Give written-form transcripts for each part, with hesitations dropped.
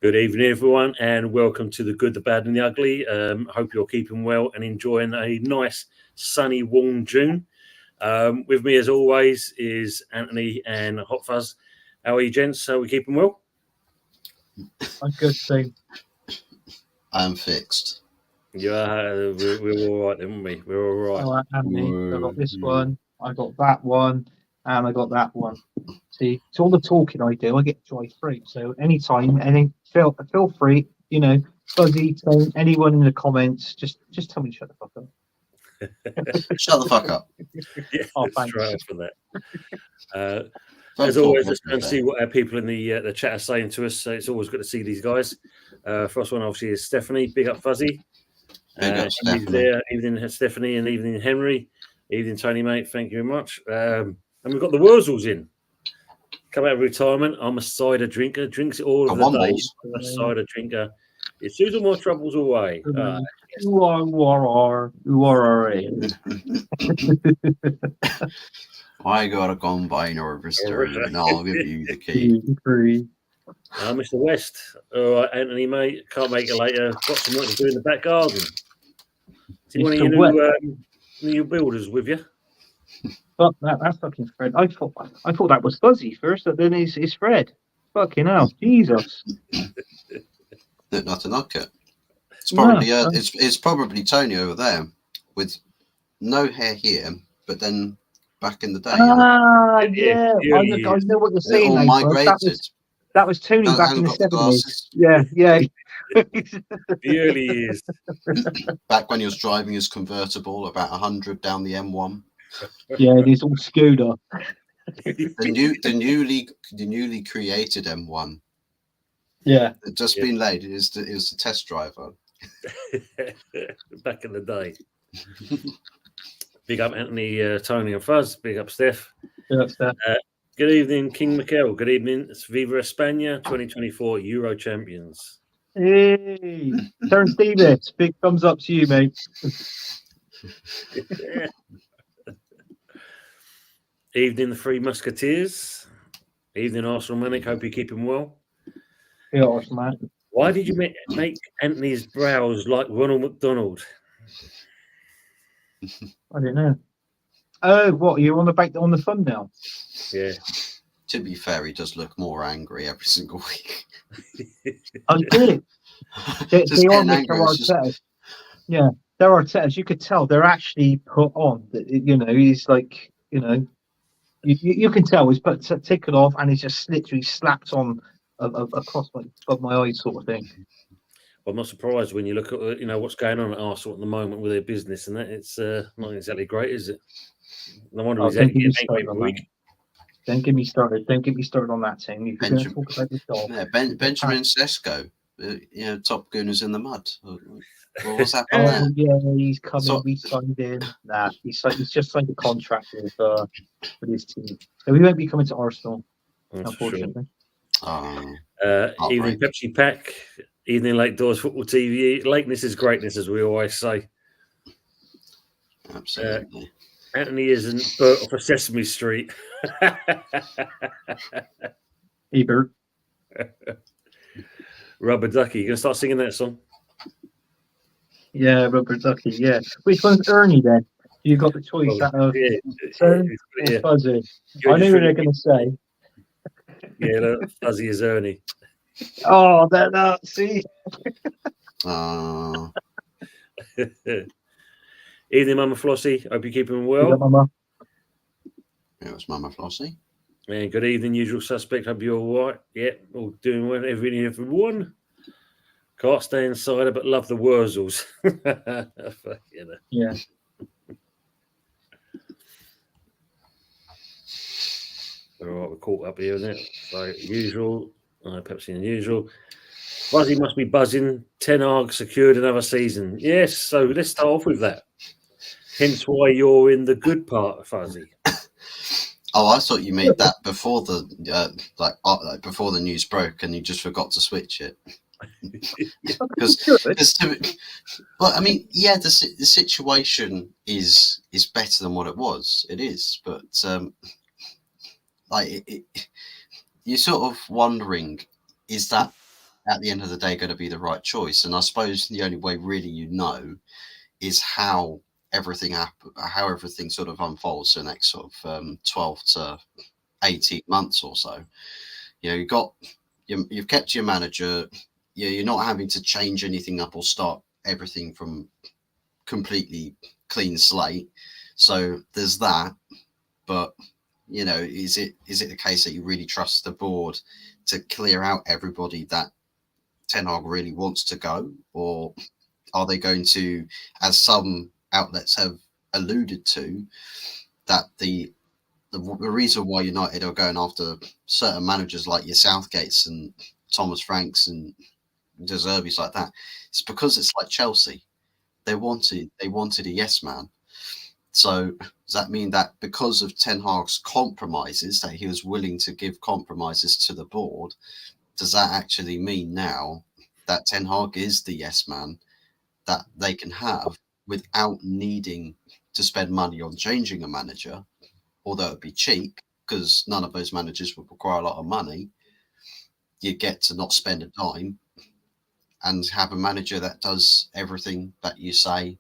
Good evening, everyone, and welcome to the Good, the Bad, and the Ugly. Hope you're keeping well and enjoying a nice, sunny, warm June. With me, as always, is Anthony and Hot Fuzz. How are you, gents? Are we keeping well? I'm good, too. I'm fixed. Yeah, we're all right, then, weren't we? We're all right. Oh, Anthony, I got this one, I got that one, and I got that one. See, it's all the talking I do. I get joy free. So anytime, feel free. You know, Fuzzy, Tone, anyone in the comments, just tell me to shut the fuck up. Shut the fuck up. Yeah, Oh, thanks for that. As always, let's go and see what our people in the chat are saying to us. So it's always good to see these guys. First one, obviously, is Stephanie. Big up, Fuzzy. Big up, Stephanie. There. Evening, Stephanie, and evening, Henry. Evening, Tony, mate. Thank you very much. And we've got the Wurzels in. Come out of retirement. I'm a cider drinker. Drinks it all of the day. I'm a cider drinker. It soothes all my troubles away. You are. I got a combine harvester, and I'll give you the key. Mr. West. All right, Anthony, mate. Can't make it later. Got some work to do in the back garden. See one of your new builders with you? Fuck that's fucking Fred. I thought that was Fuzzy first, but then it's Fred. Fucking hell, Jesus. Not to knock it. It's probably it's probably Tony over there with no hair here, but then back in the day. Yeah. I know what you're saying. All migrated. That was Tony back in the 70s. Yeah. The early years. Back when he was driving his convertible about 100 down the M1. Yeah, his old scooter. the newly created M1. Yeah, it just been laid. It was the test driver. Back in the day. Big up Anthony, Tony, and Fuzz. Big up Steph. Big up Steph. Good evening, King Mikel. Good evening. It's Viva España 2024 Euro champions. Hey, Terence Davis. Big thumbs up to you, mate. Evening, the Three Musketeers. Evening, Arsenal Manic. Hope you're keeping well. Yeah, Arsenal man. Why did you make Anthony's brows like Ronald McDonald? I don't know. Oh, what? You're on the thumbnail? Yeah. To be fair, he does look more angry every single week. I did. They are Artetas. Yeah, they're Artetas. You could tell they're actually put on. You know, he's like, you know, you can tell he's taken off and he's just literally slapped on across above my eyes, sort of thing. Well, I'm not surprised when you look at what's going on at Arsenal at the moment with their business and that. It's not exactly great, is it? No wonder he's angry every week. Don't get me started. Don't get me started on that thing. If you're going to talk about the dog. Yeah, Benjamin Sesko, top gooners in the mud. Well, what's happened there? Yeah, he's coming. We signed him. Nah, he's just signed a contract with his team. So we won't be coming to Arsenal, unfortunately. Evening Pepsi Pack. Evening Late Doors Football TV. Lateness is greatness, as we always say. Absolutely. Anthony isn't Bert off of Sesame Street. Herbert. Rubber Ducky. You gonna start singing that song? Yeah, Rubber Ducky. Yeah. Which one's Ernie then? You got the choice out of Fuzzy. I knew what they're going to say. Yeah, look, Fuzzy is Ernie. Oh, that see. Evening, Mama Flossie. Hope you're keeping well. Yeah, Mama. It was Mama Flossie. And good evening, usual suspect. Hope you're all right. Yeah, all doing well. Everyone. Can't stay inside, but love the Wurzels. Yeah. All right, we're caught up here, isn't it? So, usual. Pepsi and usual. Fuzzy must be buzzing. Ten Hag secured another season. Yes, so let's start off with that. Hence why you're in the good part, Fuzzy. Oh, I thought you made that before the before the news broke, and you just forgot to switch it. Well, I mean, yeah, the situation is better than what it was. It is, but you're sort of wondering, is that at the end of the day going to be the right choice. And I suppose the only way really is how everything sort of unfolds the next sort of 12 to 18 months or so. You've kept your manager. You're not having to change anything up or start everything from completely clean slate. So there's that. But is it the case that you really trust the board to clear out everybody that Ten Hag really wants to go, or are they going to, as some outlets have alluded to, that the reason why United are going after certain managers like your Southgates and Thomas Franks and De Zerbi's like that, it's because it's like Chelsea. They wanted a yes man. So does that mean that because of Ten Hag's compromises, that he was willing to give compromises to the board, does that actually mean now that Ten Hag is the yes man that they can have without needing to spend money on changing a manager, although it'd be cheap because none of those managers would require a lot of money? You get to not spend a dime and have a manager that does everything that you say,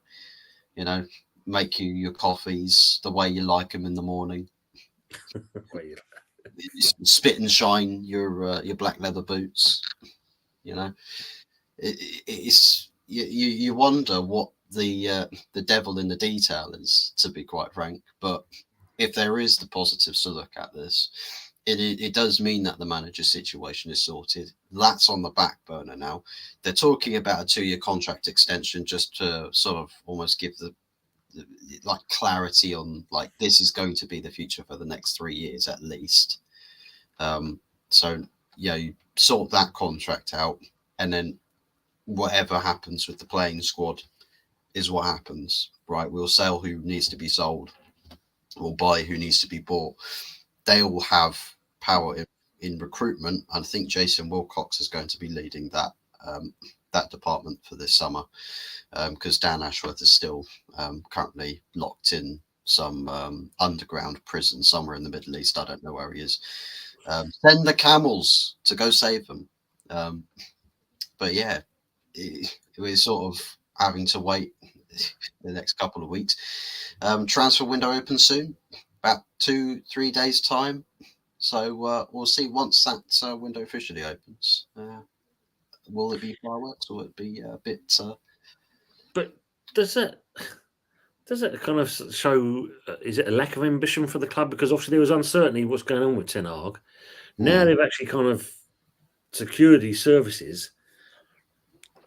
make you your coffees the way you like them in the morning, spit and shine your black leather boots. It's you wonder what the devil in the detail is, to be quite frank. But if there is the positives to look at this, it does mean that the manager situation is sorted. That's on the back burner now. They're talking about a 2-year contract extension just to sort of almost give the like clarity on like this is going to be the future for the next 3 years at least. So you sort that contract out, and then whatever happens with the playing squad is what happens, right? We'll sell who needs to be sold, or buy who needs to be bought. They all have power in recruitment. I think Jason Wilcox is going to be leading that department for this summer, because Dan Ashworth is still currently locked in some underground prison somewhere in the Middle East. I don't know where he is. Send the camels to go save them. But yeah, we're sort of having to wait the next couple of weeks. Transfer window opens soon, about 2-3 days time. So we'll see once that window officially opens. Will it be fireworks, or will it be a bit? But does it kind of show? Is it a lack of ambition for the club? Because obviously there was uncertainty what's going on with Ten Hag. Now they've actually kind of secured these services.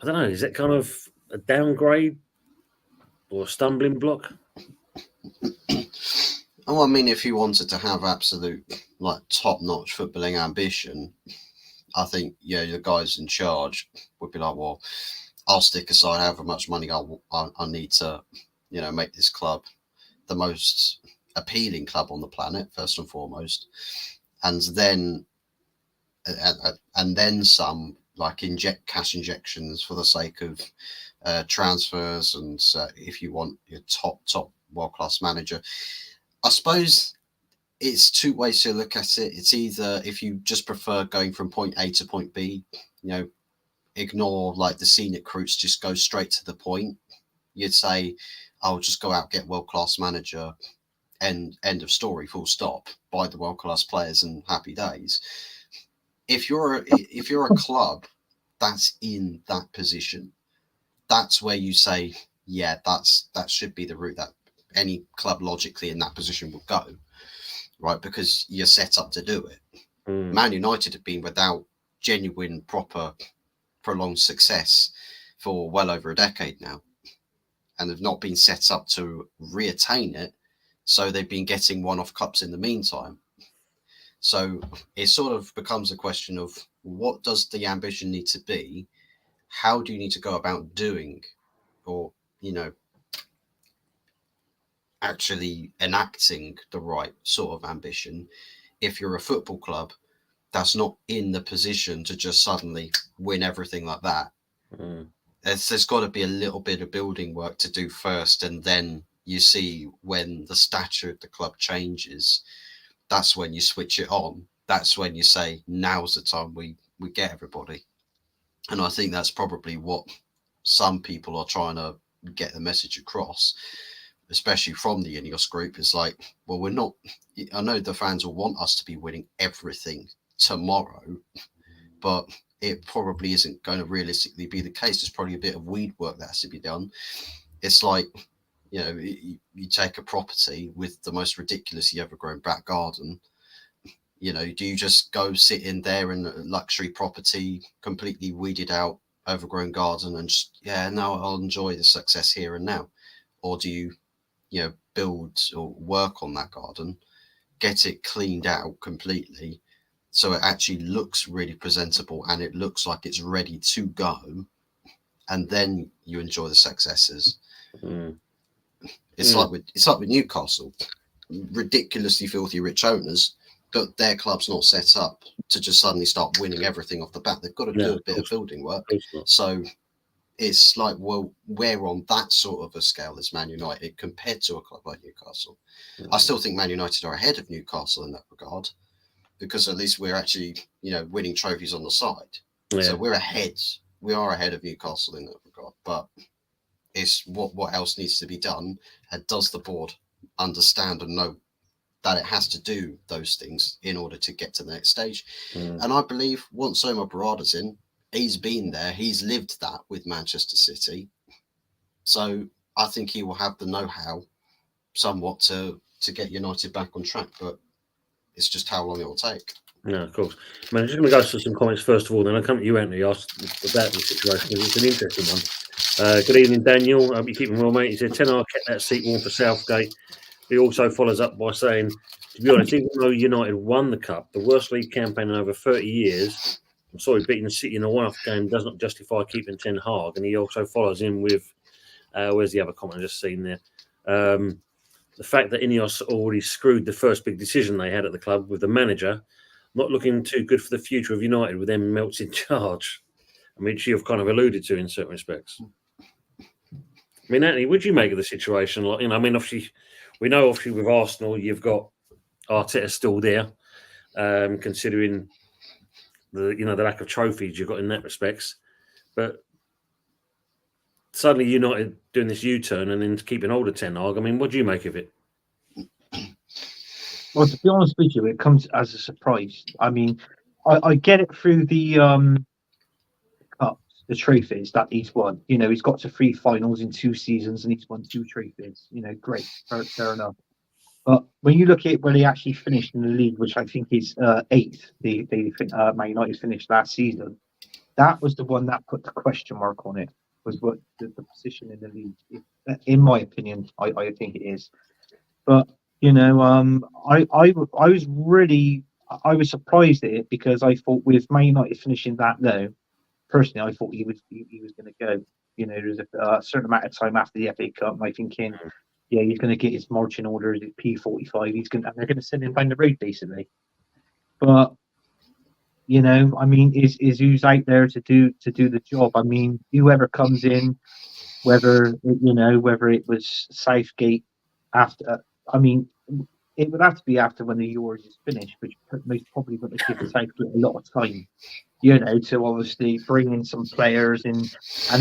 I don't know. Is it kind of a downgrade or a stumbling block? Oh, I mean, if you wanted to have absolute like top-notch footballing ambition, I think the guys in charge would be like, well, I'll stick aside however much money I need to, make this club the most appealing club on the planet first and foremost, and then some, like inject cash injections for the sake of transfers, and if you want your top world-class manager. I suppose it's two ways to look at it. It's either if you just prefer going from point A to point B, ignore like the scenic routes, just go straight to the point. You'd say, I'll just go out, get world-class manager, end of story, full stop, buy the world-class players and happy days. If you're a club that's in that position, that's where you say, yeah, that should be the route that any club logically in that position would go, right? Because you're set up to do it. Man United have been without genuine, proper, prolonged success for well over a decade now, and have not been set up to reattain it. So they've been getting one-off cups in the meantime. So it sort of becomes a question of what does the ambition need to be? How do you need to go about doing, or, actually enacting the right sort of ambition if you're a football club that's not in the position to just suddenly win everything like that. There's got to be a little bit of building work to do first, and then you see when the stature of the club changes, that's when you switch it on. That's when you say, now's the time we get everybody. And I think that's probably what some people are trying to get the message across, especially from the Ineos group. Is like, well, we're not. I know the fans will want us to be winning everything tomorrow, but it probably isn't going to realistically be the case. There's probably a bit of weed work that has to be done. It's like, you take a property with the most ridiculously overgrown back garden. Do you just go sit in there in a luxury property, completely weeded out, overgrown garden, and just, now I'll enjoy the success here and now? Or do you, build or work on that garden, get it cleaned out completely so it actually looks really presentable and it looks like it's ready to go, and then you enjoy the successes? It's like with Newcastle, ridiculously filthy rich owners, but their club's not set up to just suddenly start winning everything off the bat. They've got to do a bit of building work. So it's like, well, we're on that sort of a scale as Man United compared to a club like Newcastle. I still think Man United are ahead of Newcastle in that regard, because at least we're actually, winning trophies on the side. Yeah. So we're ahead. We are ahead of Newcastle in that regard. But it's what else needs to be done, and does the board understand and know that it has to do those things in order to get to the next stage? And I believe once Omar Barada's in, he's been there, he's lived that with Manchester City, so I think he will have the know-how somewhat to get United back on track, but it's just how long it will take. No, of course. I mean, I'm just going to go through some comments first of all, then I'll come to you, Anthony, ask about the situation, because it's an interesting one. Good evening, Daniel. I hope you're keeping well, mate. He said, Ten Hag kept that seat warm for Southgate. He also follows up by saying, to be honest, even though United won the Cup, the worst league campaign in over 30 years, I'm sorry, beating City in a one-off game does not justify keeping Ten Hag. And he also follows in with, where's the other comment I just seen there? The fact that Ineos already screwed the first big decision they had at the club with the manager not looking too good for the future of United with them Melts in charge. I mean, you've kind of alluded to in certain respects. I mean, Anthony, what do you make of the situation? Like, I mean, obviously, we know with Arsenal, you've got Arteta still there, considering the lack of trophies you've got in that respects. But suddenly United doing this U-turn and then keeping hold of Ten Hag. I mean, what do you make of it? Well, to be honest with you, it comes as a surprise. I mean, I get it through the cups, the trophies that he's won. He's got to 3 finals in 2 seasons and he's won 2 trophies. Great, fair enough. But when you look at where they actually finished in the league, which I think is 8th, Man United finished last season, that was the one that put the question mark on it, was what the position in the league. In my opinion, I think it is. But I was surprised at it, because I thought with Man United finishing that low, personally, I thought he was going to go. There was a certain amount of time after the FA Cup, and I'm thinking, he's going to get his marching orders, his P45. And they're going to send him down the road basically. But I mean, is who's out there to do the job? I mean, whoever comes in, whether it was Southgate after. I mean, it would have to be after when the Euros is finished, which most probably would have given Southgate a lot of time, to obviously bring in some players and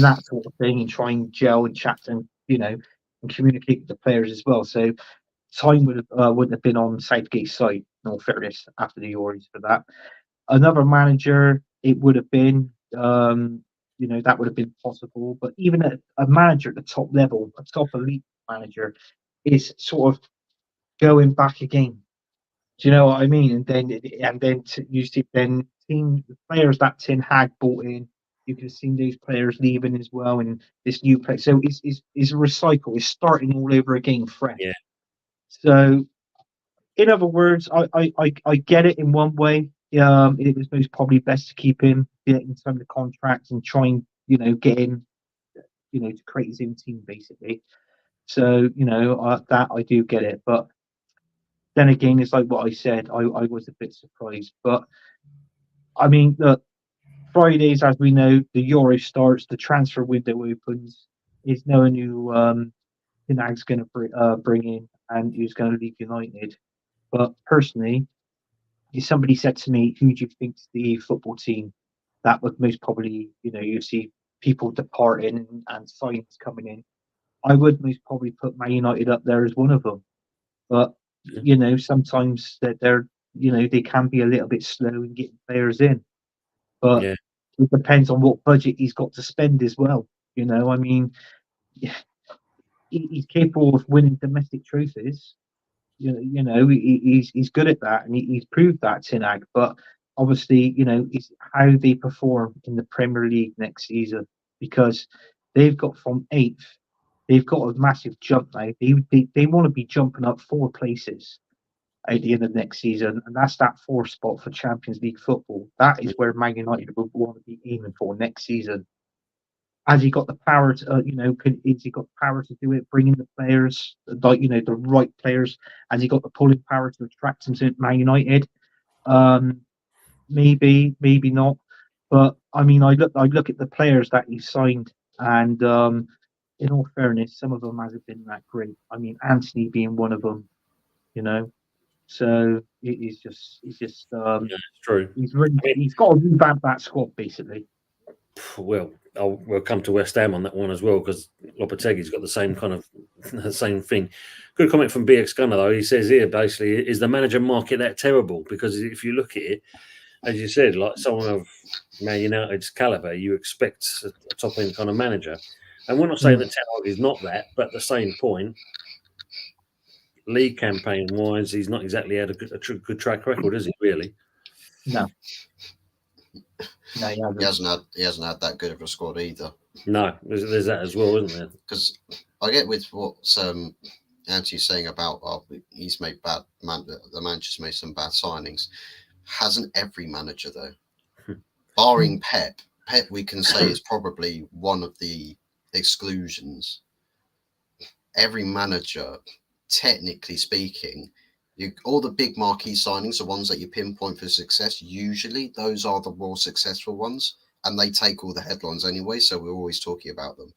that sort of thing, and try and gel and chat and and communicate with the players as well. So time wouldn't have been on Southgate's side, in all fairness, after the Euros for that. Another manager, it would have been, that would have been possible. But even a manager at the top level, a top elite manager, is sort of going back again. Do you know what I mean? And then you see team players that Ten Hag brought in. You can see these players leaving as well, and this new player. So it's a recycle. It's starting all over again, fresh. Yeah. So, in other words, I get it in one way. It was most probably best to keep him in some of the contracts and try and get him to create his own team basically. So that I do get it, but then again, it's like what I said. I was a bit surprised, but I mean, look, Fridays, as we know, the Euro starts, the transfer window opens. Is no one who Ten Hag's going to bring in and who's going to leave United. But personally, if somebody said to me, "Who do you think's the football team that would most probably, you see people departing and signings coming in. I would most probably put Man United up there as one of them. But, sometimes they're, they can be a little bit slow in getting players in. But Yeah. it depends on what budget he's got to spend as well. I mean, he's capable of winning domestic trophies. He's good at that, and he's proved that, Tinag. But obviously, it's how they perform in the Premier League next season, because they've got from 8th, they've got a massive jump now. They want to be jumping up 4 places at the end of next season, and that's that 4th spot for Champions League football. That is where Man United will want to be aiming for next season. Has he got the power to, has he got the power to do it, bringing the players, like, the right players? Has he got the pulling power to attract them to Man United? Maybe, maybe not. But, I mean, I look at the players that he's signed, and in all fairness, some of them hasn't been that great. I mean, Anthony being one of them, So it's just, It's true. He's got to revamp that squad, basically. Well, we'll come to West Ham on that one as well, because Lopetegui's got the same kind of the same thing. Good comment from BX Gunner though. He says here basically, is the manager market that terrible? Because if you look at it, as you said, like someone of Man United's caliber, you expect a top end kind of manager. And we're not saying that Ten Hag is not that, but at the same point, league campaign wise, he's not exactly had a good track record, is he? Really? No. No, he hasn't had that good of a squad either. No, there's that as well, isn't there? Because I get with what Anthony's saying about he's made the manager's made some bad signings. Hasn't every manager though? Barring Pep. Pep, we can say, is probably one of the exclusions. Every manager, technically speaking, all the big marquee signings are ones that you pinpoint for success. Usually those are the more successful ones, and they take all the headlines anyway, so we're always talking about them.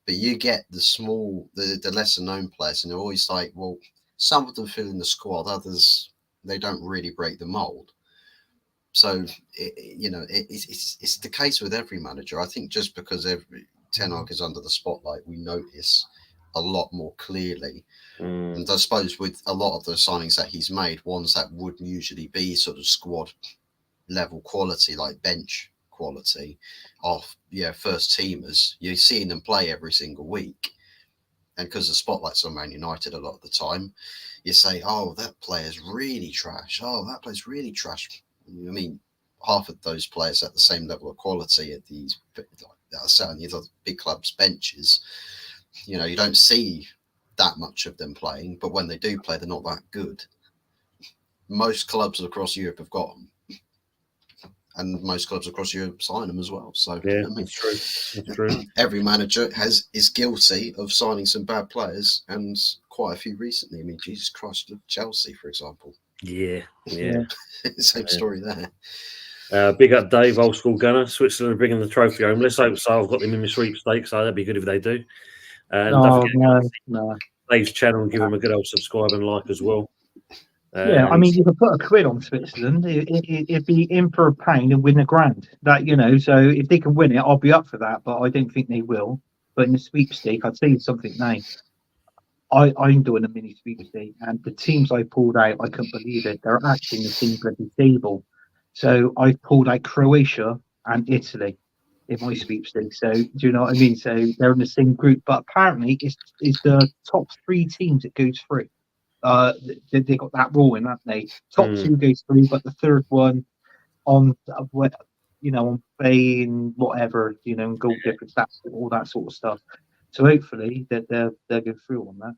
But you get the small, the lesser known players, and they're always like, well, some of them fill in the squad, others, they don't really break the mold. So, it's the case with every manager. I think just because Ten Hag is under the spotlight, we notice a lot more clearly. And I suppose with a lot of the signings that he's made, ones that would usually be sort of squad level quality, like bench quality of first teamers, you're seeing them play every single week. And because the spotlight's on Man United a lot of the time, you say, oh, that player's really trash. Oh, that player's really trash. I mean, half of those players at the same level of quality at these, certainly the big clubs' benches. You don't see that much of them playing, but when they do play, they're not that good. Most clubs across Europe have got them, and most clubs across Europe sign them as well. So yeah, it's true. It's true. Every manager is guilty of signing some bad players, and quite a few recently. I mean, Jesus Christ, look, Chelsea, for example. Yeah. Same story there. Big up Dave, old school gunner. Switzerland are bringing the trophy home. Let's hope so. I've got them in my sweepstakes, so that'd be good if they do. And No. Dave's channel and give him a good old subscribe and like as well. I mean, you could put £1 on Switzerland. It'd be in for £1 and win £1,000. That so if they can win it, I'll be up for that. But I don't think they will. But in the sweepstake, I'd say something now. I'm doing a mini sweepstake, and the teams I pulled out, I couldn't believe it. They're actually in the same bloody table. So I pulled out Croatia and Italy in my sweepstake. So do you know what I mean? So they're in the same group, but apparently it's the top 3 teams that goes through. They got that rule in, haven't they? Top 2 goes through, but the third one on play and whatever, and goal difference, that's all that sort of stuff. So hopefully they'll go through on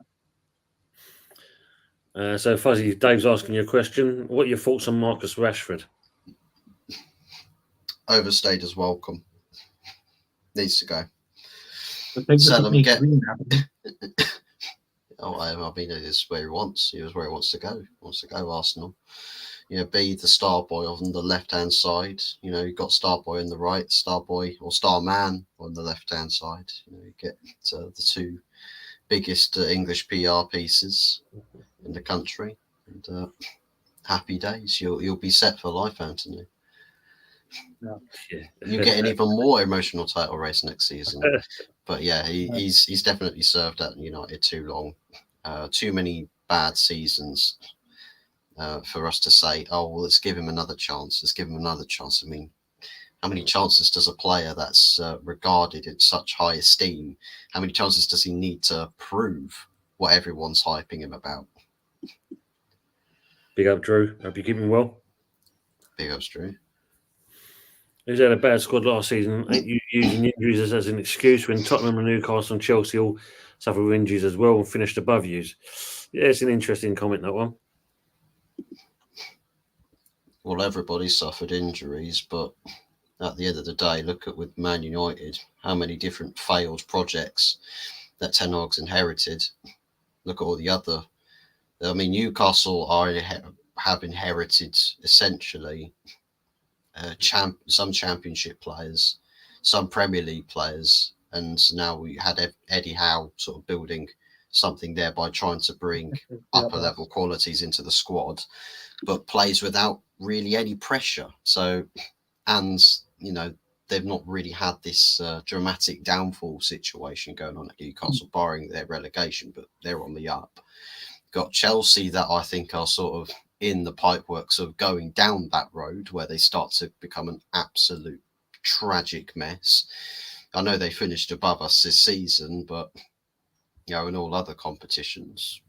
that. So Fuzzy, Dave's asking you a question. What are your thoughts on Marcus Rashford? Overstayed as welcome. Needs to go. Sell him, get. I mean, it is where he wants. He was where he wants to go. He wants to go Arsenal. Be the star boy on the left-hand side. You've got star boy on the right, star boy or star man on the left-hand side. You get the 2 biggest English PR pieces in the country. And happy days. You'll be set for life, Anthony. You get an even more emotional title race next season. But yeah, he's definitely served at United too long. Too many bad seasons for us to say, oh, well, let's give him another chance. Let's give him another chance. I mean, how many chances does a player that's regarded in such high esteem, how many chances does he need to prove what everyone's hyping him about? Big up, Drew. Hope you're keeping well. Big ups, Drew. He's had a bad squad last season. Ain't you using injuries as an excuse when Tottenham and Newcastle and Chelsea all suffered with injuries as well and finished above you? Yeah, it's an interesting comment, that one. Well, everybody suffered injuries, but at the end of the day, look at with Man United, how many different failed projects that Ten Hag's inherited. Look at all the other. I mean, Newcastle have inherited essentially some Championship players, some Premier League players, and now we had Eddie Howe sort of building something there by trying to bring upper level qualities into the squad, but plays without really any pressure. So, and they've not really had this dramatic downfall situation going on at Newcastle, barring their relegation, but they're on the up. Got Chelsea that I think are sort of in the pipeworks of going down that road where they start to become an absolute tragic mess. I know they finished above us this season, but in all other competitions,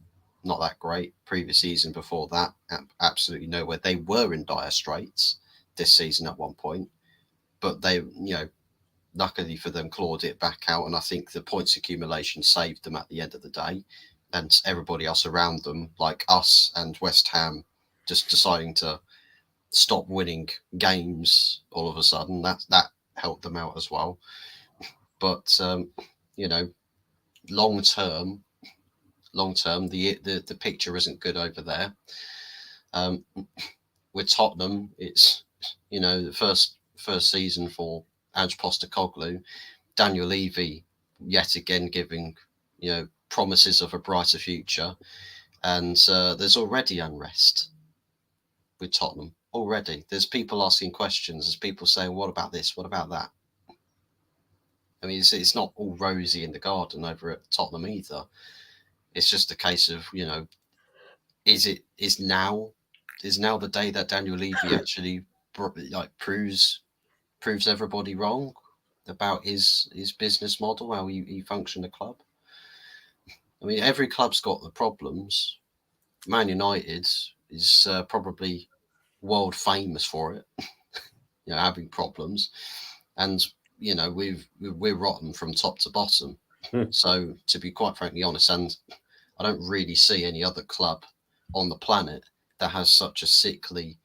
not that great. Previous season before that, absolutely nowhere. They were in dire straits this season at one point, but they, luckily for them, clawed it back out. And I think the points accumulation saved them at the end of the day. And everybody else around them, like us and West Ham, just deciding to stop winning games all of a sudden, that helped them out as well. But long term, the picture isn't good over there. With Tottenham, it's the first season for Ange Postecoglou, Daniel Levy yet again giving promises of a brighter future, and there's already unrest with Tottenham. Already, there's people asking questions. There's people saying, "What about this? What about that?" I mean, it's not all rosy in the garden over at Tottenham either. It's just a case of is now the day that Daniel Levy actually proves everybody wrong about his business model, how he functioned a club. I mean, every club's got the problems. Man United is probably world famous for it, having problems, and we're rotten from top to bottom. So, to be quite frankly honest, and I don't really see any other club on the planet that has such a sickly,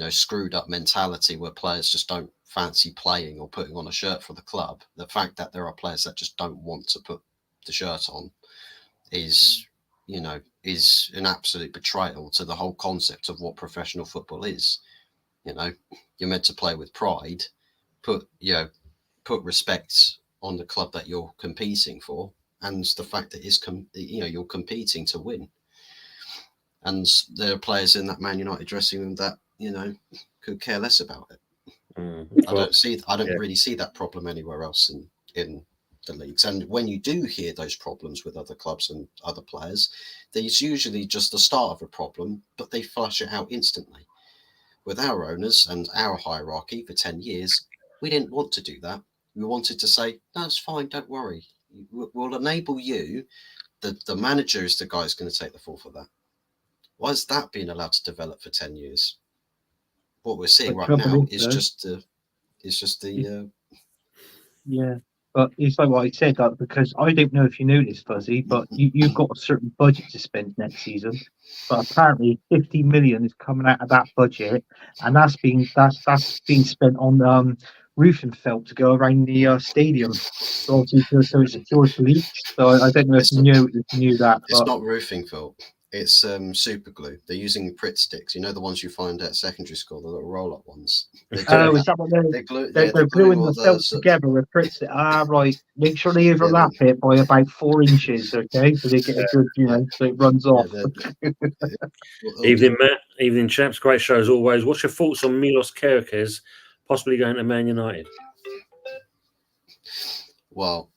screwed up mentality where players just don't fancy playing or putting on a shirt for the club. The fact that there are players that just don't want to put the shirt on is an absolute betrayal to the whole concept of what professional football is. You're meant to play with pride, put respect on the club that you're competing for, and the fact that you're competing to win. And there are players in that Man United dressing room that could care less about it. I don't really see that problem anywhere else in the leagues. And when you do hear those problems with other clubs and other players, there's usually just the start of a problem, but they flush it out instantly. With our owners and our hierarchy for 10 years, we didn't want to do that. We wanted to say, no, it's fine, don't worry. We'll enable you. The manager is the guy who's going to take the fall for that. Why is that being allowed to develop for 10 years? What we're seeing right now is just the yeah. But it's like what I said, because I don't know if you noticed, Fuzzy, but you've got a certain budget to spend next season. But apparently 50 million is coming out of that budget, and that's being spent on roofing felt to go around the stadium. So it secures leaks. So I don't know if you knew that. It's not roofing felt. It's super glue. They're using Pritt sticks. The ones you find at secondary school, the little roll-up ones. Is that what they're gluing the felt together with Pritt sticks? Right. Make sure they overlap it by about 4 inches, okay? So they get a good, so it runs off. Evening, Matt. Evening, chaps. Great show as always. What's your thoughts on Milos Kerkez possibly going to Man United? Well,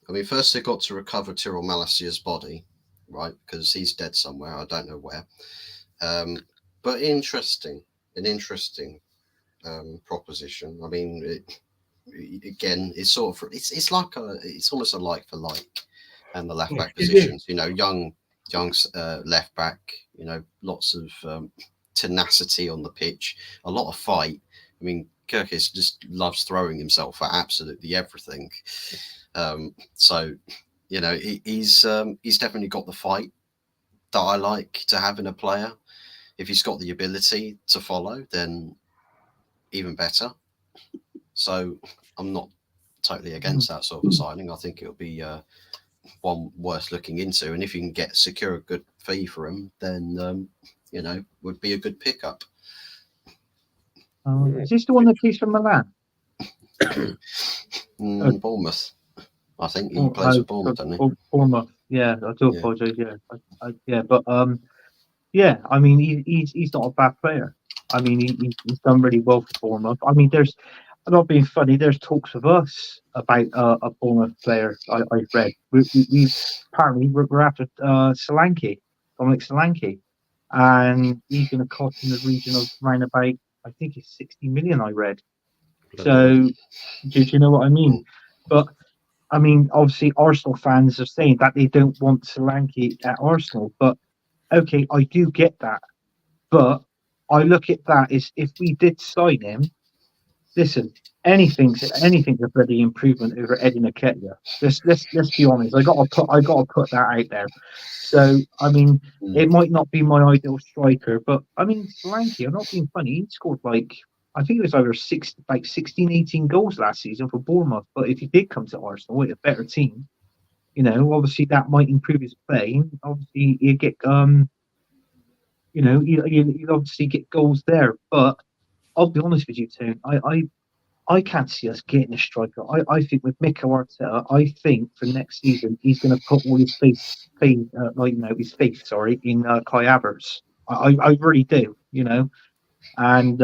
I mean, first they've got to recover Tyrell Malacia's body, right? Because he's dead somewhere. I don't know where. But an interesting proposition. I mean, again, it's sort of it's almost a like for like, and the left back positions. You know, young left back. You know, lots of tenacity on the pitch, a lot of fight. I mean, Kirkis just loves throwing himself at absolutely everything. So, you know, he's definitely got the fight that I like to have in a player. If he's got the ability to follow, then even better. So I'm not totally against that sort of signing. I think it'll be one worth looking into. And if you can secure a good fee for him, then, you know, would be a good pickup. Is this the one that plays for Milan? Bournemouth. I think he plays for Bournemouth, doesn't he? Bournemouth. Yeah, I do apologise. Yeah, but yeah, I mean, he's not a bad player. I mean, he's done really well for Bournemouth. I mean, I'm not being funny. There's talks of us about a Bournemouth player. I've read. We apparently we're after Solanke, Dominic Solanke, and he's going to cost in the region of around about, I think it's 60 million. I read. So, do you know what I mean? But I mean, obviously, Arsenal fans are saying that they don't want Solanke at Arsenal. But okay, I do get that. But I look at that as if we did sign him. Listen, anything's a bloody improvement over Eddie Nketiah. Let's be honest. I gotta put that out there. So I mean, it might not be my ideal striker, but I mean, Solanke, I'm not being funny. He scored I think it was either 16, 18 goals last season for Bournemouth. But if he did come to Arsenal with a better team, you know, obviously that might improve his play. Obviously, you get you know, you obviously get goals there. But I'll be honest with you, Tone. I can't see us getting a striker. I think with Mikel Arteta, I think for next season he's going to put all his faith in Kai Havertz. I really do, you know. And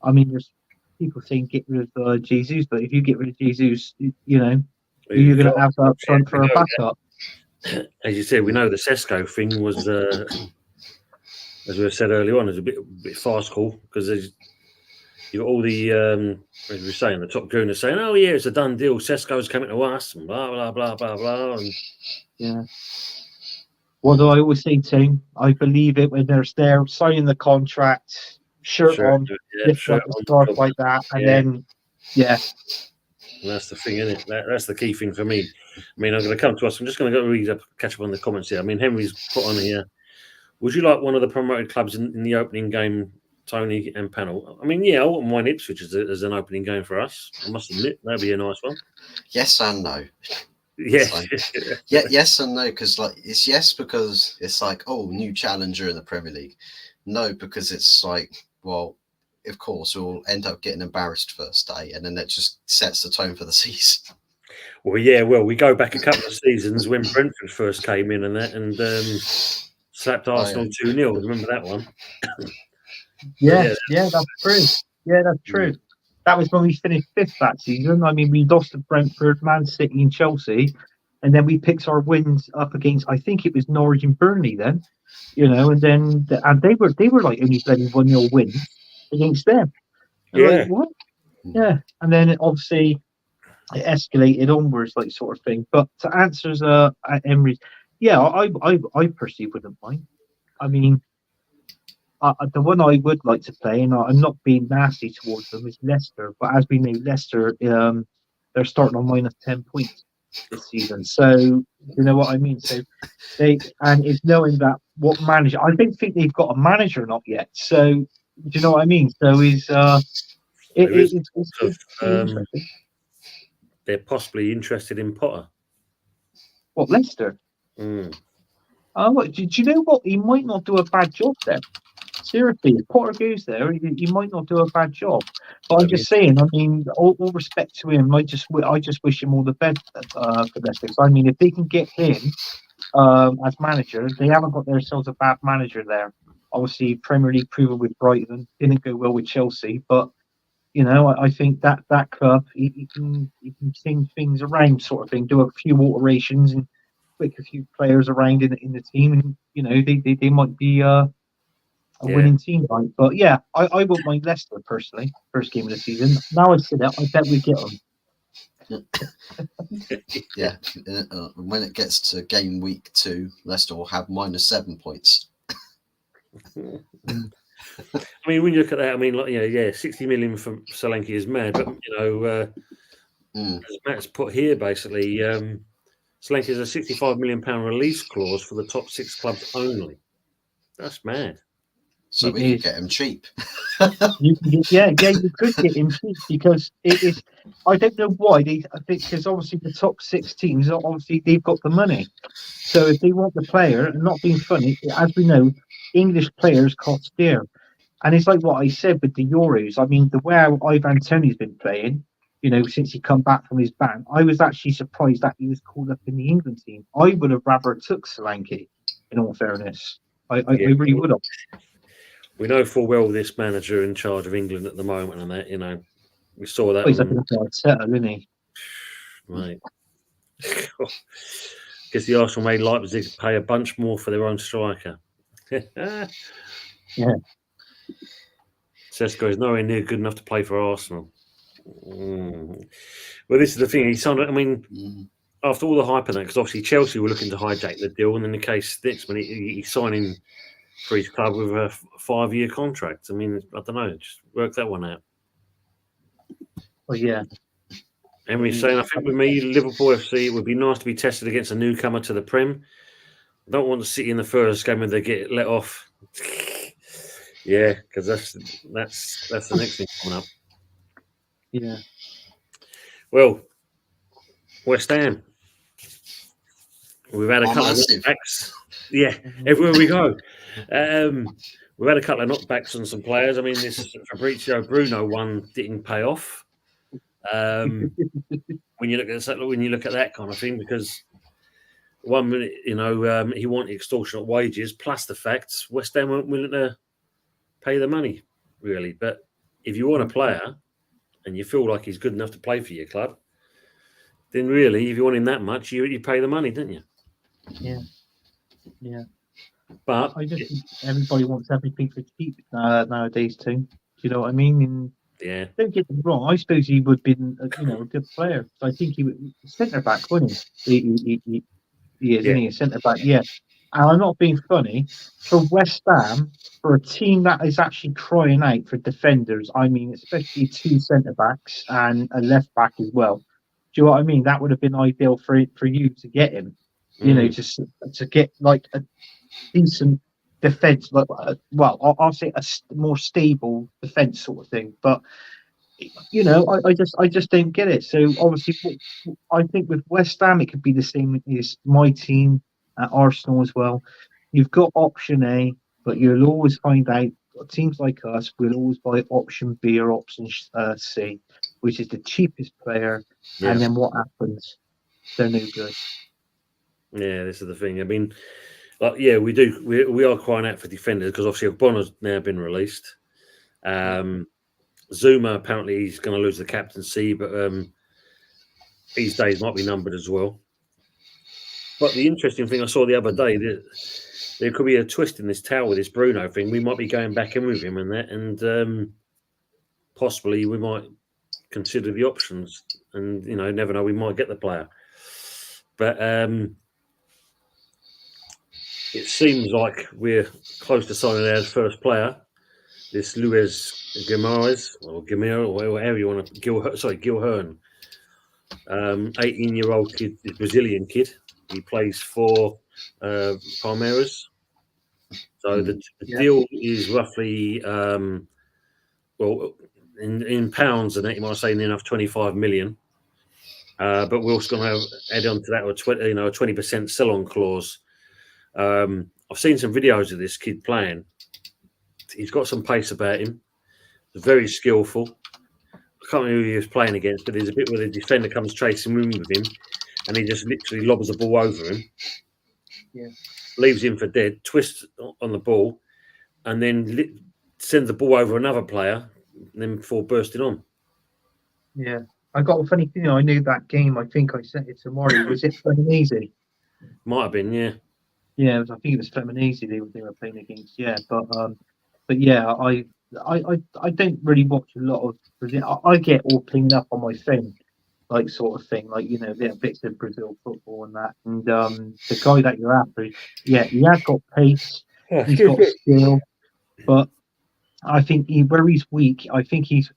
I mean, there's people saying get rid of Jesus, but if you get rid of Jesus, you know, you're going to have that front for a backup. As you said, we know the Sesko thing was, as we said earlier on, is a bit farcical because you've got all the, as we were saying, the top gooners saying, "Oh yeah, it's a done deal. Sesko's coming to us," and blah blah blah blah blah. And yeah. What do I always say, Tim? I believe it when they're there signing the contract, shirt on, scarf like that, and then And that's the thing, isn't it? That's the key thing for me. I mean, I'm going to come to us. I'm just going to go catch up on the comments here. I mean, Henry's put on here. Would you like one of the promoted clubs in the opening game, Tony and panel? I mean, yeah, I wouldn't mind Ipswich as an opening game for us. I must admit, that'd be a nice one. Yes and no. Yes. Yes and no, because it's yes because it's like, oh, new challenger in the Premier League. No, because it's like, well, of course we'll end up getting embarrassed first day, and then that just sets the tone for the season. Well, yeah, we go back a couple of seasons when Brentford first came in and slapped Arsenal 2-0. Remember that one? Yeah, that's true. Yeah, that's true. That was when we finished 5th that season. I mean, we lost to Brentford, Man City, and Chelsea, and then we picked our wins up against, I think it was Norwich and Burnley then, you know, and they were like only bloody 1-0 wins against them. Like, what? Yeah, and then obviously it escalated onwards, like sort of thing. But to answer Emery's, yeah, I personally wouldn't mind. I mean, the one I would like to play, and I'm not being nasty towards them, is Leicester. But as we know, Leicester, they're starting on -10 points this season. So you know what I mean. So it's knowing that what manager. I don't think they've got a manager not yet. So do you know what I mean? So it's interesting. They're possibly interested in Potter. What, Leicester? What, do you know what? He might not do a bad job there. Seriously, if Potter goes there, he might not do a bad job. But I'm just saying, I mean, all respect to him, I just wish him all the best for Leicester. I mean, if they can get him as manager, they haven't got themselves a bad manager there. Obviously, Premier League proven with Brighton, didn't go well with Chelsea, but you know, I think that club he can change things around, sort of thing. Do a few alterations and flick a few players around in the team, and you know they might be a winning team, right? But yeah, I wouldn't mind Leicester personally. First game of the season. Now I said that, I bet we get them. Yeah, when it gets to game week 2, Leicester will have -7 points. I mean, when you look at that, I mean, like 60 million from Solanke is mad, but you know, as Matt's put here, basically, Solanke has a 65 million pound release clause for the top 6 clubs only. That's mad. So we could get him cheap. You could get him cheap because it is. I don't know why I think because obviously the top 6 teams, obviously they've got the money. So if they want the player, and not being funny, as we know, English players cost dear. And it's like what I said with the Euros. I mean, the way Ivan Toney's been playing, you know, since he come back from his ban, I was actually surprised that he was called up in the England team. I would have rather took Solanke, in all fairness. I really would have. We know full well this manager in charge of England at the moment, and that, you know, we saw that. He's like a setter, isn't he? Right. Guess the Arsenal made Leipzig pay a bunch more for their own striker. Yeah. Sesko is nowhere near good enough to play for Arsenal. Well, this is the thing. He signed. I mean, after all the hype on that, because obviously Chelsea were looking to hijack the deal, and in the case next minute he's signing for his club with a 5-year contract. I mean, I don't know. Just work that one out. Well, yeah. Emery's saying, I think with me, Liverpool FC, it would be nice to be tested against a newcomer to the Prem. I don't want to City in the first game when they get let off. Yeah, because that's the next thing coming up. Yeah. Well, West Ham. We've had a couple of knockbacks. Yeah, everywhere we go. We've had a couple of knockbacks on some players. I mean, this Fabrizio Bruno one didn't pay off. When you look at that kind of thing, because 1 minute, you know, he wanted extortionate wages, plus the fact West Ham weren't willing to pay the money, really. But if you want a player and you feel like he's good enough to play for your club, then really, if you want him that much, you pay the money, don't you? Yeah. But I just think everybody wants everything for cheap nowadays too. Do you know what I mean? And yeah, don't get me wrong. I suppose he would have been, a good player. So I think he was centre back, wasn't he? He is, isn't he? A centre back, yeah. And I'm not being funny. For West Ham, for a team that is actually crying out for defenders, I mean, especially 2 centre backs and a left back as well. Do you know what I mean? That would have been ideal for you to get him. You know, to get like a decent defense, like I'll say a more stable defense sort of thing. But you know, I just don't get it. So obviously, I think with West Ham, it could be the same as my team at Arsenal as well. You've got option A, but you'll always find out teams like us will always buy option B or option C, which is the cheapest player. And then what happens? They're no good. Yeah, this is the thing. I mean, like, yeah, we do. We are crying out for defenders because obviously Bonner's now been released. Zuma apparently he's going to lose the captaincy, but his days might be numbered as well. But the interesting thing I saw the other day, there could be a twist in this towel with this Bruno thing. We might be going back in with him and that, and possibly we might consider the options. And you know, never know, we might get the player. But it seems like we're close to signing our first player. This Luis Guimaraes, or Guimara, or whatever you want to, Gilhern. 18-year-old kid, Brazilian kid. He plays for Palmeiras. So the deal is roughly, in pounds, and you might say near enough 25 million. But we're also going to add on to that a 20% sell-on clause. I've seen some videos of this kid playing. He's got some pace about him. He's very skillful. I can't remember who he was playing against, but there's a bit where the defender comes chasing room with him, and he just literally lobs the ball over him. Yeah. Leaves him for dead, twists on the ball, and then sends the ball over another player, and then before bursting on. Yeah. I got a funny thing. I knew that game. I think I sent it to Maury. Was it Feminese? Might have been, yeah. Yeah, I think it was Feminese they were playing against. Yeah, but yeah, I don't really watch a lot of Brazil. I get all cleaned up on my phone, like sort of thing, like little bits of Brazil football and that. And the guy that you're after, yeah, he has got pace, Oh, he's excuse got me. skill, but I think where he's weak, I think he's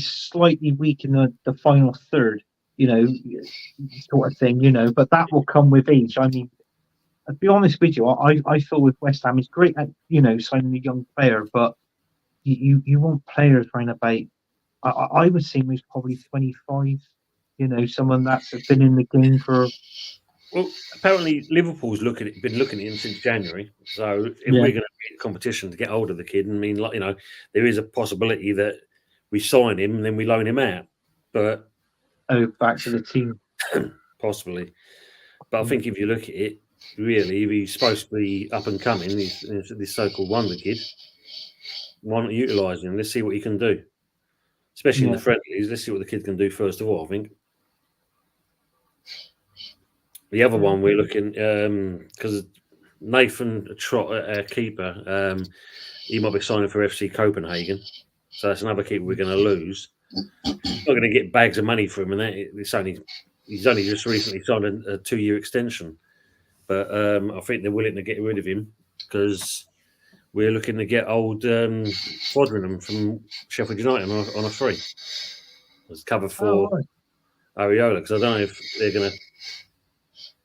slightly weak in the final third, sort of thing, But that will come with age. I mean, to be honest with you, I feel with West Ham, it's great at signing a young player, but you want players around about. I would say he's probably 25. Someone that's been in the game for Well, apparently Liverpool's been looking at him since January. So if yeah. we're going to be in competition to get hold of the kid, I mean, like there is a possibility that we sign him and then we loan him out, but Oh, back to the team. possibly. But I think if you look at it, really, if he's supposed to be up and coming, he's this so-called wonder kid. Why not utilise him? Let's see what he can do, especially in Yeah. the friendlies. Let's see what the kid can do first of all. I think. The other one we're looking because Nathan Trott, our keeper, he might be signing for FC Copenhagen, so that's another keeper we're going to lose. Not going to get bags of money for him, and that he's only just recently signed a 2-year extension. But I think they're willing to get rid of him because we're looking to get old Fodringham from Sheffield United on a free as cover for right. Areola, because I don't know if they're going to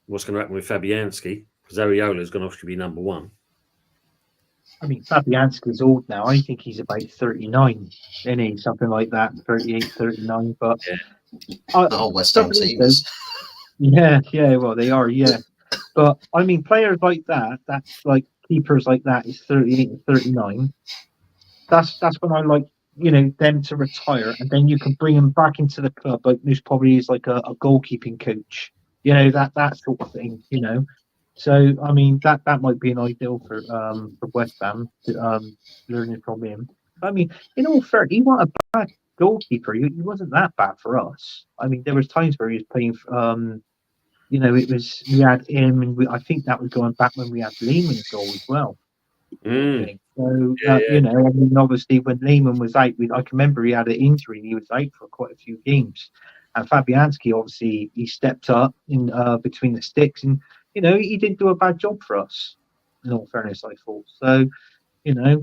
what's going to happen with Fabianski, because Areola is going to obviously be number one. I mean, Fabianski's old now. I think he's about 39, isn't he? Something like that, 38, 39. But the whole West Ham team is. Yeah, well, they are, yeah. But, I mean, players like that's like keepers like that is 38 and 39. That's when I like, them to retire, and then you can bring them back into the club. Like, there's probably is like a goalkeeping coach, that sort of thing, So I mean that might be an ideal for West Ham learning from him. I mean, in all fairness, he wasn't a bad goalkeeper. He wasn't that bad for us. I mean, there was times where he was playing. It was we had him, and I think that was going back when we had Lehman goal as well. Mm. So Yeah. I mean, obviously when Lehman was out, I can remember he had an injury and he was out for quite a few games. And Fabianski, obviously, he stepped up in between the sticks, and he didn't do a bad job for us. In all fairness, I thought so.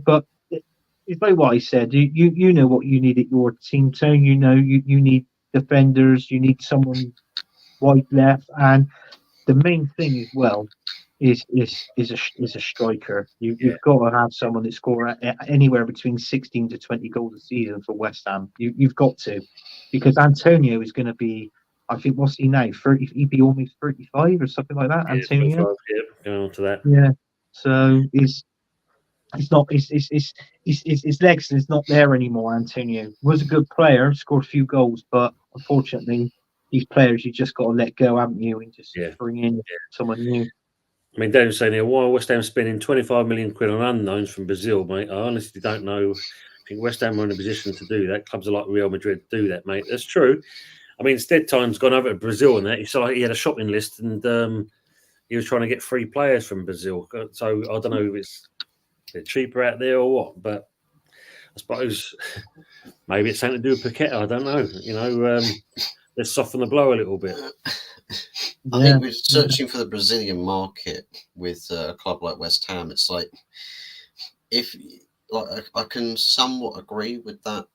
But it's like what I said. You know what you need at your team, Tone. You need defenders. You need someone wide left, and the main thing as well is a striker. You've got to have someone that score anywhere between 16 to 20 goals a season for West Ham. You've got to, because Antonio is going to be, I think, what's he now? 30? He'd be almost 35 or something like that. Antonio. 35, going on to that. Yeah. So he's not. His legs is not there anymore. Antonio was a good player, scored a few goals, but unfortunately, these players you just got to let go, haven't you, and just bring in someone new. I mean, Dan's saying here, why West Ham spending 25 million quid on unknowns from Brazil, mate? I honestly don't know. I think West Ham are in a position to do that. Clubs are like Real Madrid do that, mate. That's true. I mean, instead, Time's gone over to Brazil and that. He had a shopping list and he was trying to get free players from Brazil. So I don't know if it's they're cheaper out there or what, but I suppose maybe it's something to do with Paqueta. I don't know. Let's soften the blow a little bit. I think we're searching for the Brazilian market with a club like West Ham. It's like I can somewhat agree with that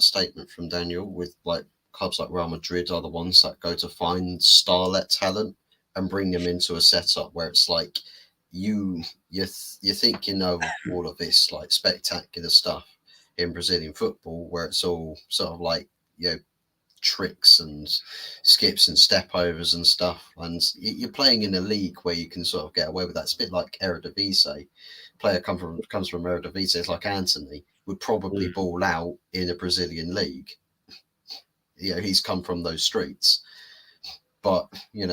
statement from Daniel. With like clubs like Real Madrid are the ones that go to find starlet talent and bring them into a setup where it's like you think you know all of this like spectacular stuff in Brazilian football, where it's all sort of like tricks and skips and step overs and stuff, and you're playing in a league where you can sort of get away with that. It's a bit like Eredivisie. Player comes from Eredivisie. It's like Anthony would probably ball out in a Brazilian league. He's come from those streets, but you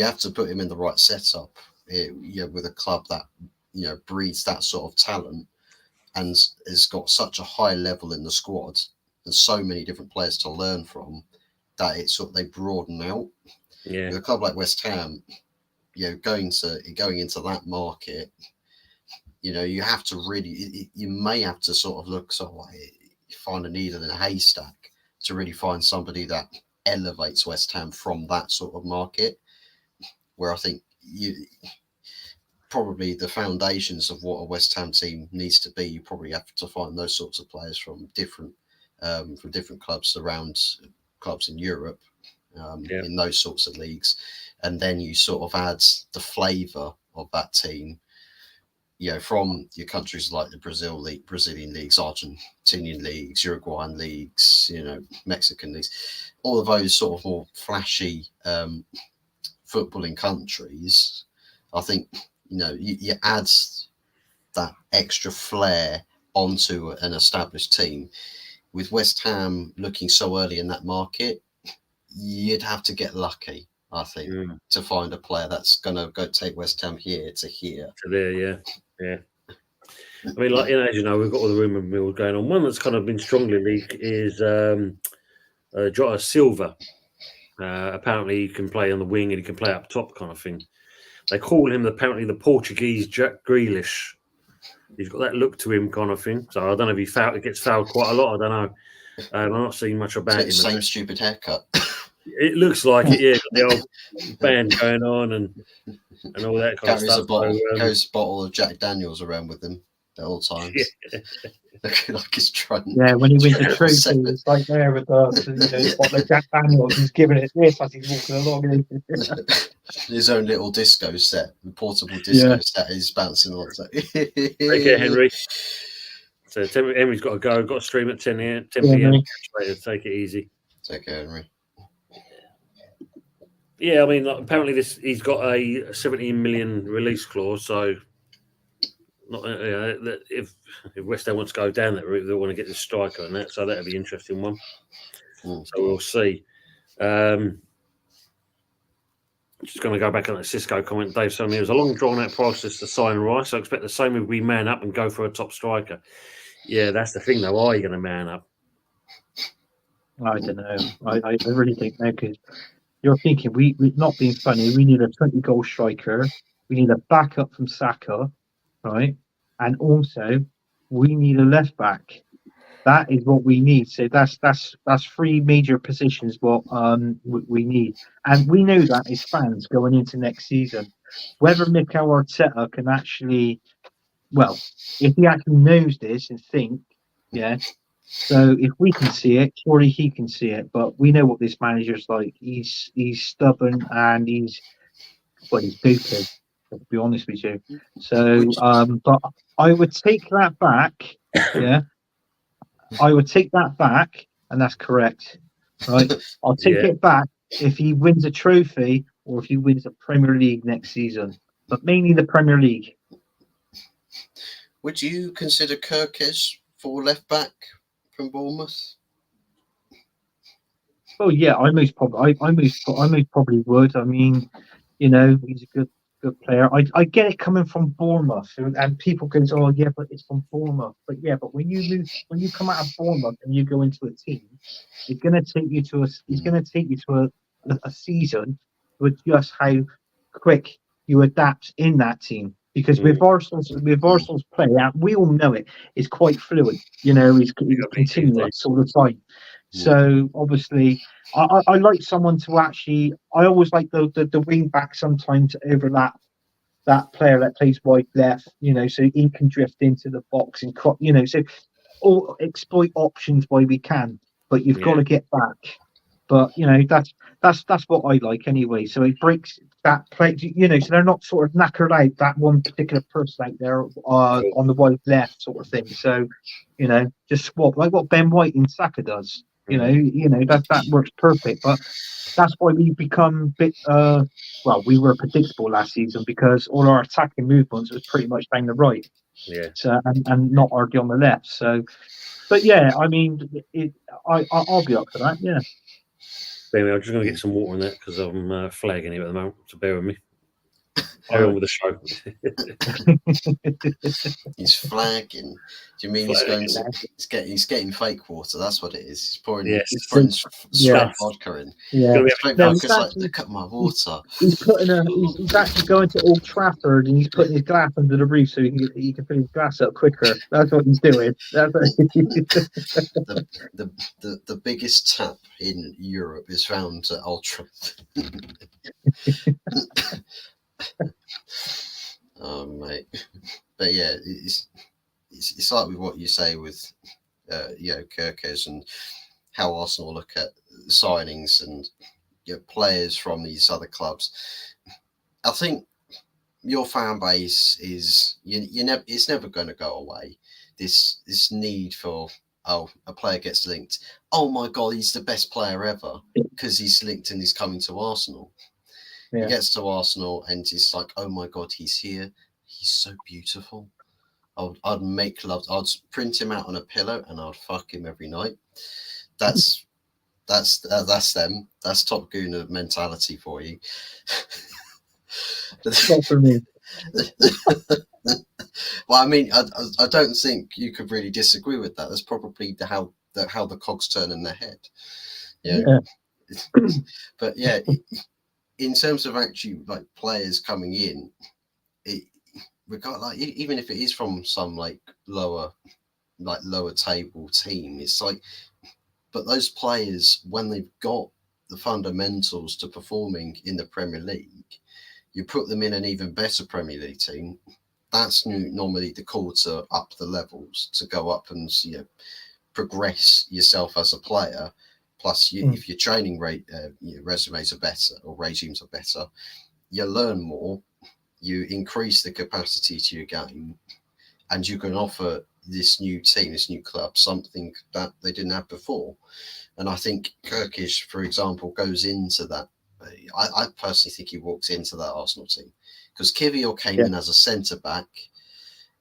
have to put him in the right setup. With a club that breeds that sort of talent and has got such a high level in the squad and so many different players to learn from that it's sort of they broaden out. Yeah. With a club like West Ham, going into that market, you have to really, you may have to sort of look find a needle in a haystack to really find somebody that elevates West Ham from that sort of market, where I think probably the foundations of what a West Ham team needs to be, you probably have to find those sorts of players from different clubs in Europe, in those sorts of leagues, and then you sort of add the flavour of that team, from your countries like the Brazilian leagues, Argentinian leagues, Uruguayan leagues, Mexican leagues, all of those sort of more flashy footballing countries. I think you add that extra flair onto an established team. With West Ham looking so early in that market, you'd have to get lucky, I think, to find a player that's going to go take West Ham here to here. To there, yeah. I mean, as you know, we've got all the rumour mill going on. One that's kind of been strongly leaked is Jota Silva. Apparently, he can play on the wing and he can play up top, kind of thing. They call him apparently the Portuguese Jack Grealish. He's got that look to him, kind of thing. So I don't know if he gets fouled quite a lot. I don't know. I'm not seeing much about him. Same stupid haircut. It looks like it, yeah. The old band going on and all that kind of stuff. Carries a bottle of Jack Daniels around with him at all times. Yeah. Looking like he's trying. Yeah, when he wins the trophy, it's like there with the bottle of Jack Daniels. He's giving it this as he's walking along. His own little disco set, the portable disco set he's bouncing on. Take care, Henry. So Henry's got to go. Got to stream at 10 p.m. Take it easy. Take care, Henry. Yeah, I mean, apparently he's got a 17 million release clause. So, not if West Ham wants to go down that route, they want to get this striker and that. So that'll be an interesting one. So we'll see. Just going to go back on that Cisco comment. Dave told me it was a long, drawn-out process to sign Rice. I expect the same if we man up and go for a top striker. Yeah, that's the thing, though. Are you going to man up? I don't know. I really think no, because you're thinking we're not being funny. We need a 20-goal striker. We need a backup from Saka, right? And also, we need a left back. That is what we need. So that's three major positions what we need, and we know that as fans going into next season. Whether Mikel Arteta can actually, if he actually knows this and think, So if we can see it, surely he can see it. But we know what this manager's like. He's stubborn and he's stupid. To be honest with you. So, but I would take that back. Yeah. I would take that back, and that's correct, right? I'll take it back if he wins a trophy or if he wins the Premier League next season, but mainly the Premier League. Would you consider Kirkes for left back from Bournemouth? Oh yeah, I most probably would. I mean, he's a good player. I get it coming from Bournemouth, and people go, "Oh yeah, but it's from Bournemouth." But when you come out of Bournemouth and you go into a team, it's going to take you to a season with just how quick you adapt in that team. Because with Arsenal's play, we all know it's quite fluid. He's continuous all the time. So obviously, I like someone to actually. I always like the wing back sometimes to overlap that player that plays wide left. So he can drift into the box and so or exploit options where we can. But you've got to get back. But that's what I like anyway. So it breaks that play. So they're not sort of knackered out that one particular person out there on the wide left sort of thing. So just swap like what Ben White in Saka does. That works perfect, but that's why we become a bit. We were predictable last season because all our attacking movements was pretty much down the right, so and not hardly on the left. So, but I mean, I'll be up for that. Yeah. Anyway, I'm just going to get some water on that because I'm flagging here at the moment. So bear with me. Carry on with the show. He's flagging. Do you mean he's getting fake water? That's what it is. He's pouring straight vodka in. Yeah. Straight vodka's like, look at my water. He's actually going to Old Trafford and he's putting his glass under the roof so he can fill his glass up quicker. That's what he's doing. The biggest tap in Europe is found at Old Trafford. Oh mate, but yeah, it's like with what you say with Kirkes and how Arsenal look at signings and players from these other clubs. I think your fan base is it's never going to go away. This need for a player gets linked. Oh my God, he's the best player ever because he's linked and he's coming to Arsenal. Yeah. He gets to Arsenal and it's like, oh my God, he's here. He's so beautiful. I'd make love. I'd print him out on a pillow and I'd fuck him every night. That's them. That's Top Gooner mentality for you. Not for me. Well, I mean, I don't think you could really disagree with that. That's probably how the cogs turn in their head. Yeah. But yeah. In terms of actually like players coming in, even if it is from some lower table team, it's like, but those players, when they've got the fundamentals to performing in the Premier League, you put them in an even better Premier League team. That's normally the call to up the levels, to go up and progress yourself as a player. Plus, if your training resumes are better or regimes are better, you learn more, you increase the capacity to your game, and you can offer this new team, this new club, something that they didn't have before. And I think Kirkish, for example, goes into that. I personally think he walks into that Arsenal team because Kivior came in as a centre-back.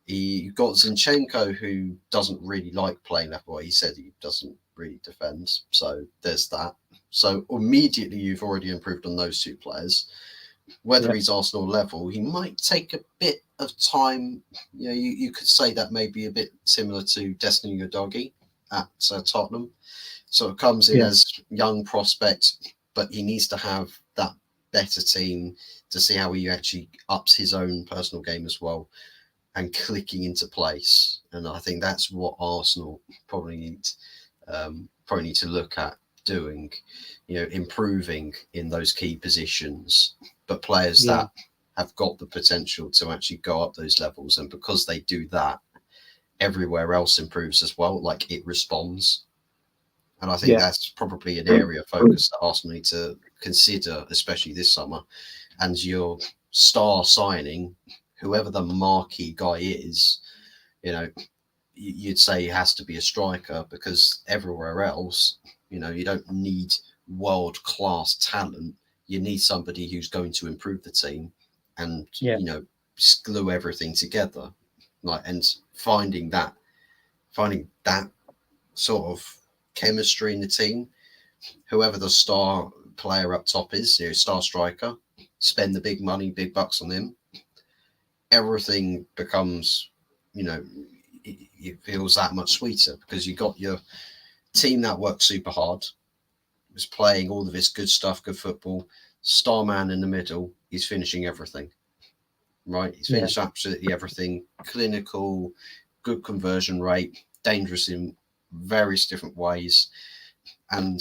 He got Zinchenko, who doesn't really like playing that way. He said he doesn't really defend. So there's that. So immediately you've already improved on those two players. Whether he's Arsenal level, he might take a bit of time. You could say that may be a bit similar to Destiny Udogie at Tottenham. So it comes in as young prospect, but he needs to have that better team to see how he actually ups his own personal game as well and clicking into place. And I think that's what Arsenal probably need to look at doing, improving in those key positions, but players that have got the potential to actually go up those levels. And because they do that, everywhere else improves as well. Like it responds. And I think that's probably an area of focus that Arsenal need to consider, especially this summer. And your star signing, whoever the marquee guy is, you'd say he has to be a striker, because everywhere else, you don't need world-class talent. You need somebody who's going to improve the team and, glue everything together. And finding that sort of chemistry in the team. Whoever the star player up top is, star striker, spend the big money, big bucks on him. Everything becomes, it feels that much sweeter because you got your team that works super hard, is playing all of this good stuff, good football. Star man in the middle is finishing everything, right? He's finished absolutely everything. Clinical, good conversion rate, dangerous in various different ways, and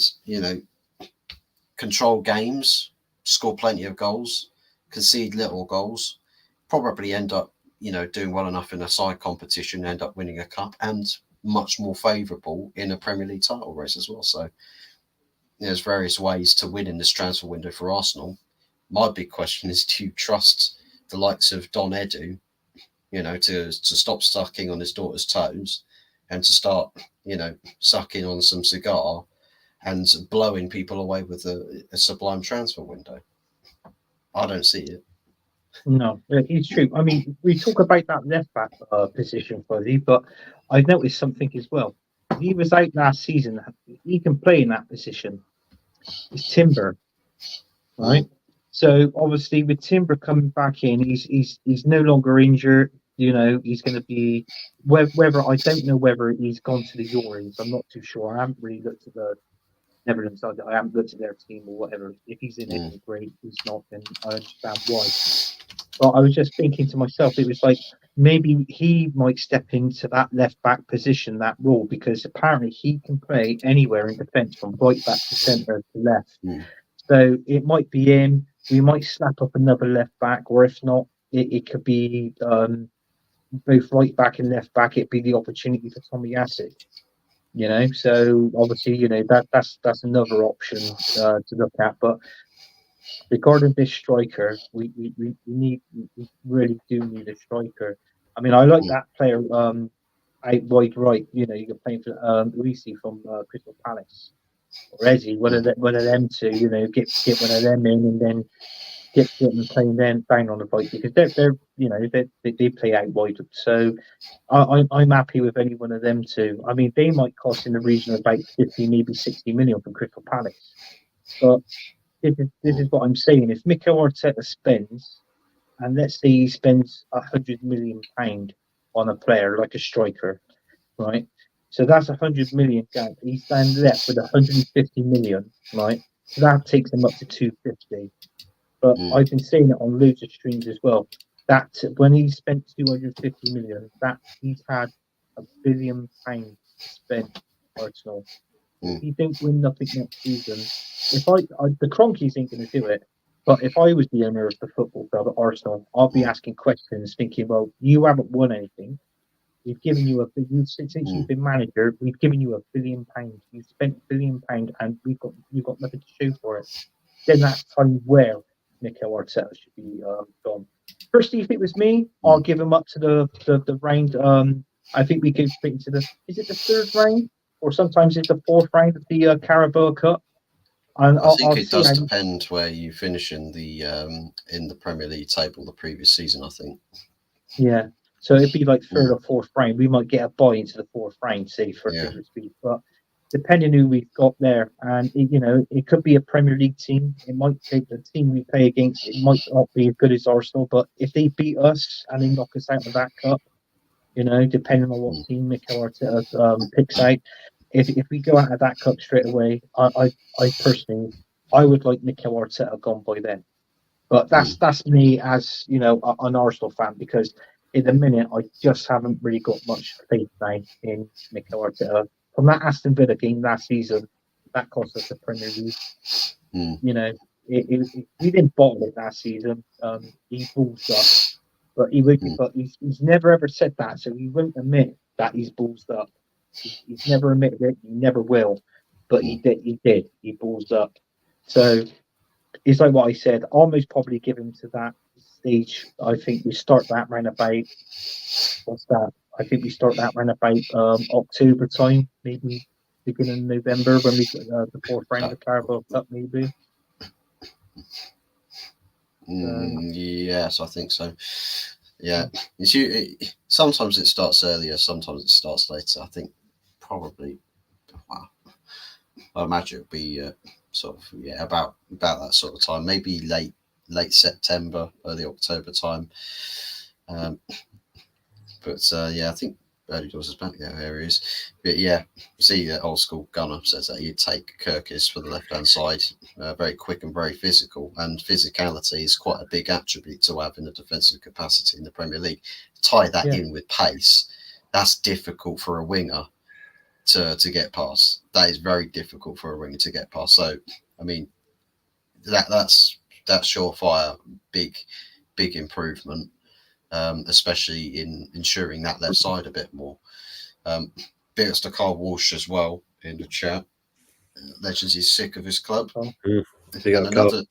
control games, score plenty of goals, concede little goals, probably end up doing well enough in a side competition, end up winning a cup, and much more favourable in a Premier League title race as well. So there's various ways to win in this transfer window for Arsenal. My big question is, do you trust the likes of Don Edu, to stop sucking on his daughter's toes and to start, sucking on some cigar and blowing people away with a sublime transfer window? I don't see it. No, it's true. I mean, we talk about that left back position, Fuzzy, but I noticed something as well. He was out last season. He can play in that position. It's Timber, right? So obviously with Timber coming back in, he's no longer injured. You know, he's going to be whether I don't know whether he's gone to the Euros. I'm not too sure. I haven't really looked at the Netherlands side. I haven't looked at their team or whatever. If he's in it, then great. If he's not, then I understand why. But I was just thinking to myself, it was like maybe he might step into that left back position, that role, because apparently he can play anywhere in defence from right back to centre to left. So it might be him. We might snap up another left back, or if not, it could be both right back and left back. It'd be the opportunity for Tommy Yassic. You know, so obviously, you know that's another option to look at. But regarding this striker, we really do need a striker. I mean, I like that player out wide right. You know, you're playing for Ulisi from Crystal Palace or Ezzy, one of them two. You know, get one of them in and then get them playing them down on the right because they're you know they play out wide. So I'm happy with any one of them two. I mean, they might cost in the region of about 50, maybe 60 million from Crystal Palace, but this is what I'm saying. If Mikel Arteta spends, and let's say he spends £100 million on a player like a striker, right? So that's 100 million. He's then left with 150 million, right? So that takes him up to 250. But I've been saying it on loads of streams as well. That when he spent 250 million, that he's had £1 billion spent Arsenal. If you don't win nothing next season, if the Cronkies ain't going to do it, but if I was the owner of the football club at Arsenal, I'll be asking questions, thinking, well, you haven't won anything. We've given you since you've been manager, we've given you £1 billion. You've spent £1 billion, and you've got nothing to show for it. Then that's time where Mikel Arteta should be gone. Personally, if it was me, I'll give him up to the round. I think we could fit into is it the third round? Or sometimes it's the fourth round of the Carabao Cup. And I think it does depend where you finish in the Premier League table the previous season, I think. Yeah. So it'd be like third or fourth round. We might get a buy into the fourth round, say, for figure speed. But depending who we've got there, and it could be a Premier League team. It might take the team we play against. It might not be as good as Arsenal, but if they beat us and they knock us out of that cup, depending on what team Mikel Arteta picks out, if we go out of that cup straight away, I personally, I would like Mikel Arteta gone by then. But that's me as an Arsenal fan, because in the minute I just haven't really got much faith now in Mikel Arteta. From that Aston Villa game last season, that cost us the Premier League. He didn't bottle it last season. He balls up. But he's never ever said that, so he won't admit that he's balls up. He's never admitted it. He never will. But he did. He balls up. So it's like what I said. I'll most probably give him to that stage. I think we start that round about. What's that? I think we start that round about October time, maybe beginning of November when we get the fourth round of the Carabao Cup, maybe. Yes, I think so. Yeah, sometimes it starts earlier, sometimes it starts later. I think probably, I imagine it'll be about that sort of time, maybe late September, early October time. I think early doors is back there. There he is. But yeah, see, old school Gunner says that he'd take Kirkis for the left hand side. Very quick and very physical, and physicality is quite a big attribute to have in a defensive capacity in the Premier League. Tie that in with pace. That's difficult for a winger to get past. That is very difficult for a winger to get past. So, I mean, that's surefire, big improvement. Especially in ensuring that left side a bit more. Bit to Carl Walsh as well in the chat. Legends is sick of his club. And another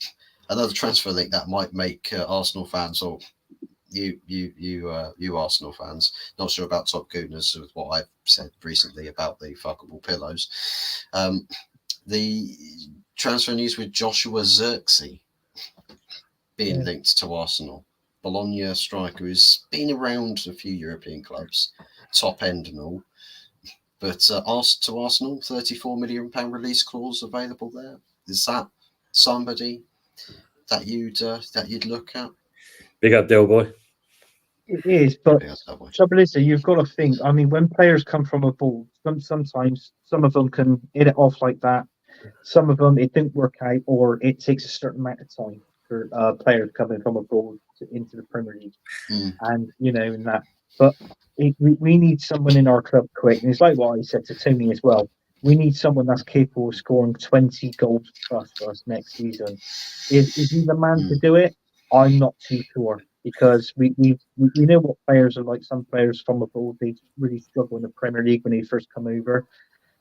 transfer link that might make Arsenal fans, or you Arsenal fans, not sure about Top Goodness with what I've said recently about the fuckable pillows. The transfer news with Joshua Zirkzee being linked to Arsenal. Bologna striker who's been around a few European clubs, top end and all, but asked to Arsenal, £34 million release clause available there. Is that somebody that you'd look at? Big up, Del Boy. It is, but Yeah, that way. trouble is that you've got to think. I mean, when players come from abroad, sometimes some of them can hit it off like that. Some of them it didn't work out, or it takes a certain amount of time for players coming from abroad into the Premier League, and in that. But we need someone in our club quick, and it's like what I said to Tony as well. We need someone that's capable of scoring 20 goals plus for us next season. Is he the man to do it? I'm not too sure, because we know what players are like. Some players from abroad, they really struggle in the Premier League when they first come over.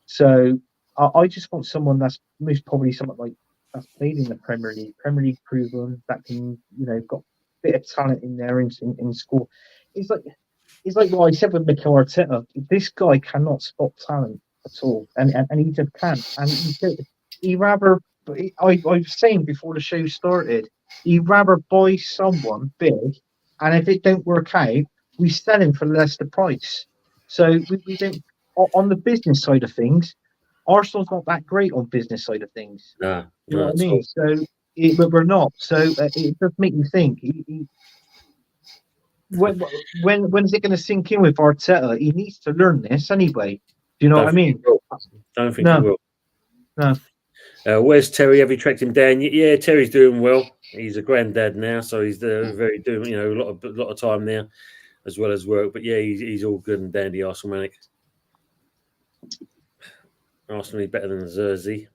So I just want someone that's most probably someone like that's played in the Premier League proven, that can got a bit of talent in there in school. It's like what I said with Mikel Arteta. This guy cannot spot talent at all, and he just can't. And he rather. I was saying before the show started, he'd rather buy someone big, and if it don't work out, we sell him for less the price. So we don't. On the business side of things, Arsenal's not that great on business side of things. No, You know what I mean? So we're not. So it does make you think. When is it going to sink in with Arteta? He needs to learn this anyway. Do you know what I mean? Don't think he will. No. Where's Terry? Have you tracked him down? Yeah, Terry's doing well. He's a granddad now, so he's very doing a lot of time there, as well as work. But yeah, he's all good and dandy. Arsenal manic. Arsenal is better than Zerzy.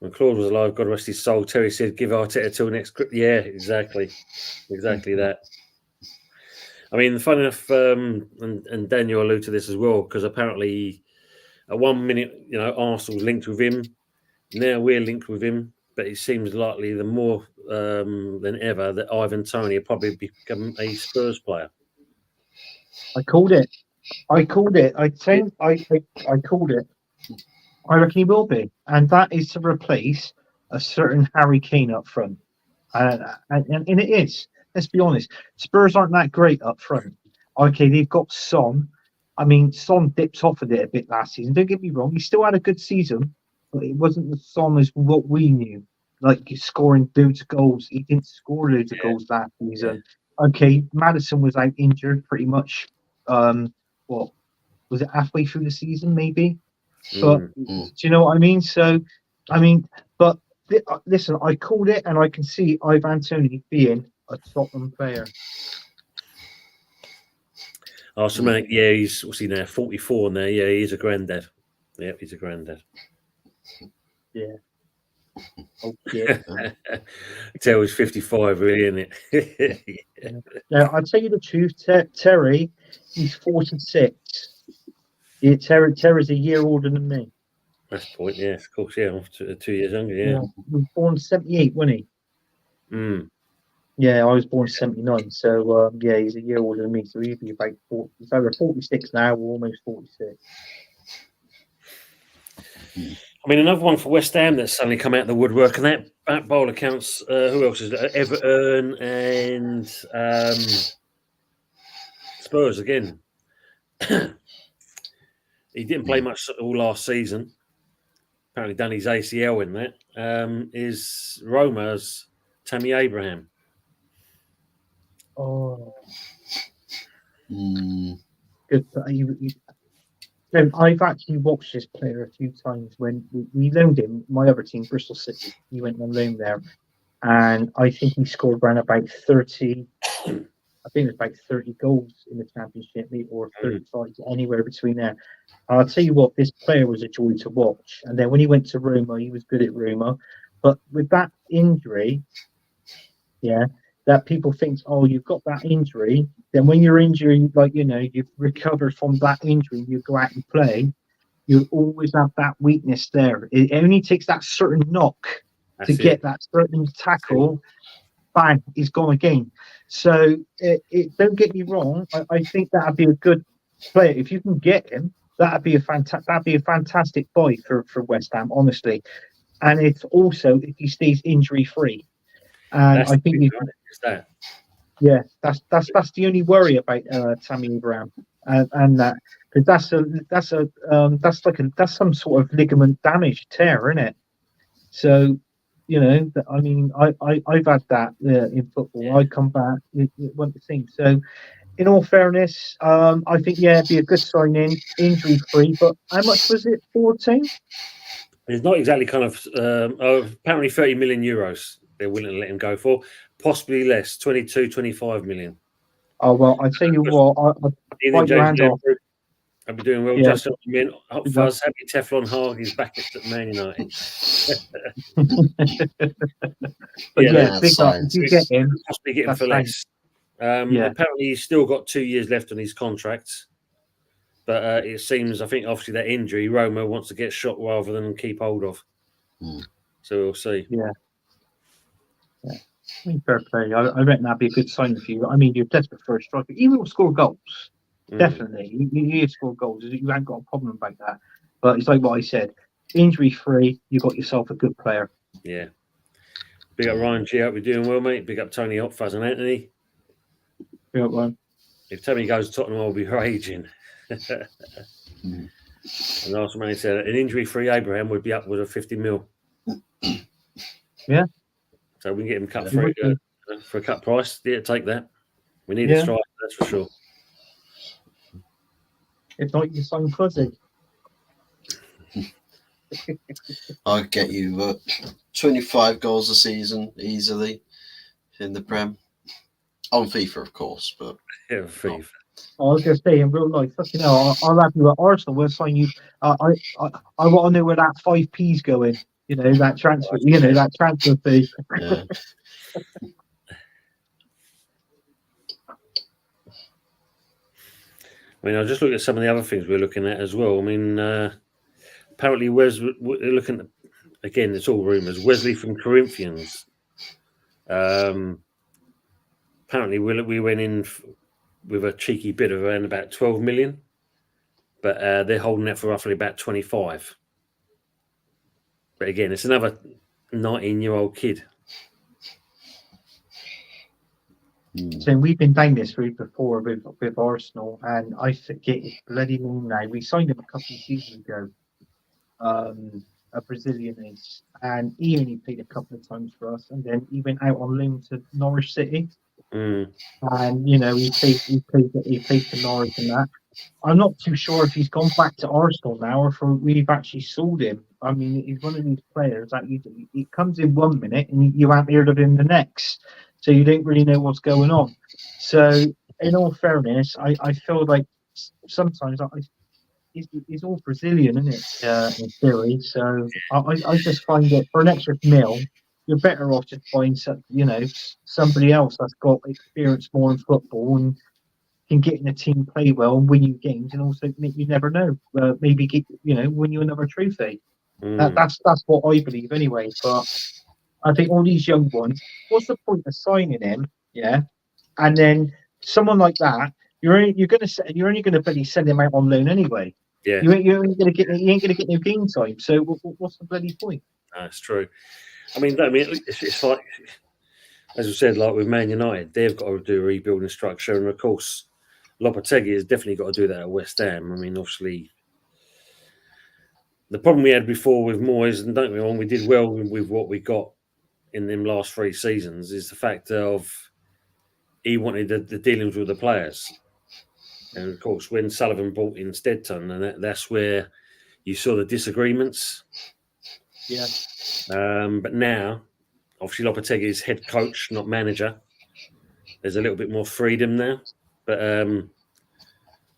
When Claude was alive, God rest his soul, Terry said, "Give Arteta till next." Yeah, exactly that. I mean, funny enough, and Daniel alluded to this as well, because apparently at 1 minute, Arsenal's linked with him. Now we're linked with him, but it seems likely the more than ever that Ivan Toney will probably become a Spurs player. I called it. I called it. I called it. I reckon he will be, and that is to replace a certain Harry Kane up front, and it is. Let's be honest. Spurs aren't that great up front. Okay, they've got Son. I mean, Son dipped off of it a bit last season. Don't get me wrong; he still had a good season, but it wasn't the Son as what we knew. Like scoring loads of goals, he didn't score loads of goals last season. Okay, Maddison was out injured pretty much. What was it, halfway through the season, maybe? But do you know what I mean? So, I mean, but listen, I called it, and I can see Ivan Toney being a Tottenham player. Arsenal, yeah, he's what's he now? 44 now. Yeah, he's a granddad. Yeah, he's a granddad. Yeah. Oh yeah. Terry's 55, really, isn't it? Now, I'll tell you the truth, Terry, he's 46. Yeah, Terry's a year older than me. That's the point, yes, of course, yeah. I'm 2 years younger, yeah. He was born 78, wasn't he? Yeah, I was born 79, so yeah, he's a year older than me, so he'd be about 40. He's over 46 now, we're almost 46. I mean, another one for West Ham that's suddenly come out of the woodwork, and that bowler counts. Who else is it? Everton and Spurs again. He didn't play much all last season. Apparently done his ACL in that. Is Roma's Tammy Abraham. Oh. Good. I've actually watched this player a few times when we loaned him. My other team, Bristol City, he went on loan there, and I think he scored around about 30. I think it was about 30 goals in the Championship, or 35, anywhere between there. I'll tell you what, this player was a joy to watch. And then when he went to Roma, he was good at Roma. But with that injury, that people think, oh, you've got that injury. Then when you're injured, you've recovered from that injury, you go out and play, you always have that weakness there. It only takes that certain knock to get that certain tackle. Bang, he's gone again. So don't get me wrong. I think that'd be a good player if you can get him. That'd be a fantastic buy for West Ham, honestly. And it's also if he stays injury free. And I think that's the only worry about Tammy Abraham and that, because that's some sort of ligament damage tear, isn't it? So, I mean, I've had that in football. I come back, it wasn't the thing. So, in all fairness, I think it'd be a good sign-in, injury-free. But how much was it? 14? It's not exactly kind of apparently 30 million euros they're willing to let him go for, possibly less, 22, 25 million. Oh well, I tell you what, I'd bite your hand off. I'll be doing well. Yeah. Just up Fuzz, happy Teflon Hag is back at Man United. But yeah, big up. If you get him, possibly get him for less. Apparently, he's still got 2 years left on his contract. But it seems, I think, obviously that injury, Roma wants to get shot rather than keep hold of. So we'll see. Yeah. I mean, fair play. I reckon that'd be a good sign for you. I mean, you're desperate for a striker. Even will score goals. Definitely. You score goals. You ain't got a problem about that. But it's like what I said. Injury-free, you got yourself a good player. Yeah. Big up Ryan G. Hope you're doing well, mate. Big up Tony Hot Fuzz and Anthony. Big up, Ryan. If Tony goes to Tottenham, I'll be raging. And last man said an injury-free Abraham would be upward of 50 mil. Yeah. So we can get him cut for a cut price. Yeah, take that. We need a striker, that's for sure. If not, you can sign Fuzzy. I'll get you 25 goals a season easily in the Prem. On FIFA, of course, but yeah, FIFA. I was going to say in real life, fucking hell, I'll have you at Arsenal. We'll sign you. I want to know where that 5p's going. That transfer. That transfer fee. Yeah. I mean, I'll just look at some of the other things we're looking at as well. I mean, apparently, we're looking at, again, it's all rumours. Wesley from Corinthians. Apparently, we went in with a cheeky bid of around about 12 million, but they're holding that for roughly about 25. But again, it's another 19-year-old kid. So we've been down this route before with Arsenal, and I forget his bloody name now. We signed him a couple of seasons ago. A Brazilian is, and he only played a couple of times for us, and then he went out on loan to Norwich City. And he played for Norwich and that. I'm not too sure if he's gone back to Arsenal now or if we've actually sold him. I mean, he's one of these players that he comes in 1 minute and you haven't heard of him the next, so you don't really know what's going on. So, in all fairness, I feel like sometimes he's all Brazilian, isn't it? In theory, so I just find that for an extra mil, you're better off just buying somebody else that's got experience more in football and can get in a team, play well, and win you games, and also you never know, maybe get win you another trophy. That's what I believe anyway. But I think all these young ones, what's the point of signing him? Yeah, and then someone like that, you're only going to bloody send him out on loan anyway. Yeah, you ain't going to get no game time. So what's the bloody point? That's true. I mean, it's like, as we said, like with Man United, they've got to do a rebuilding structure, and of course, Lopetegui has definitely got to do that at West Ham. I mean, obviously, the problem we had before with Moyes, and don't get me wrong, we did well with what we got in them last 3 seasons, is the fact of he wanted the dealings with the players. And of course, when Sullivan brought in Steadton, and that's where you saw the disagreements. Yeah. But now, obviously, Lopetegui is head coach, not manager. There's a little bit more freedom now. But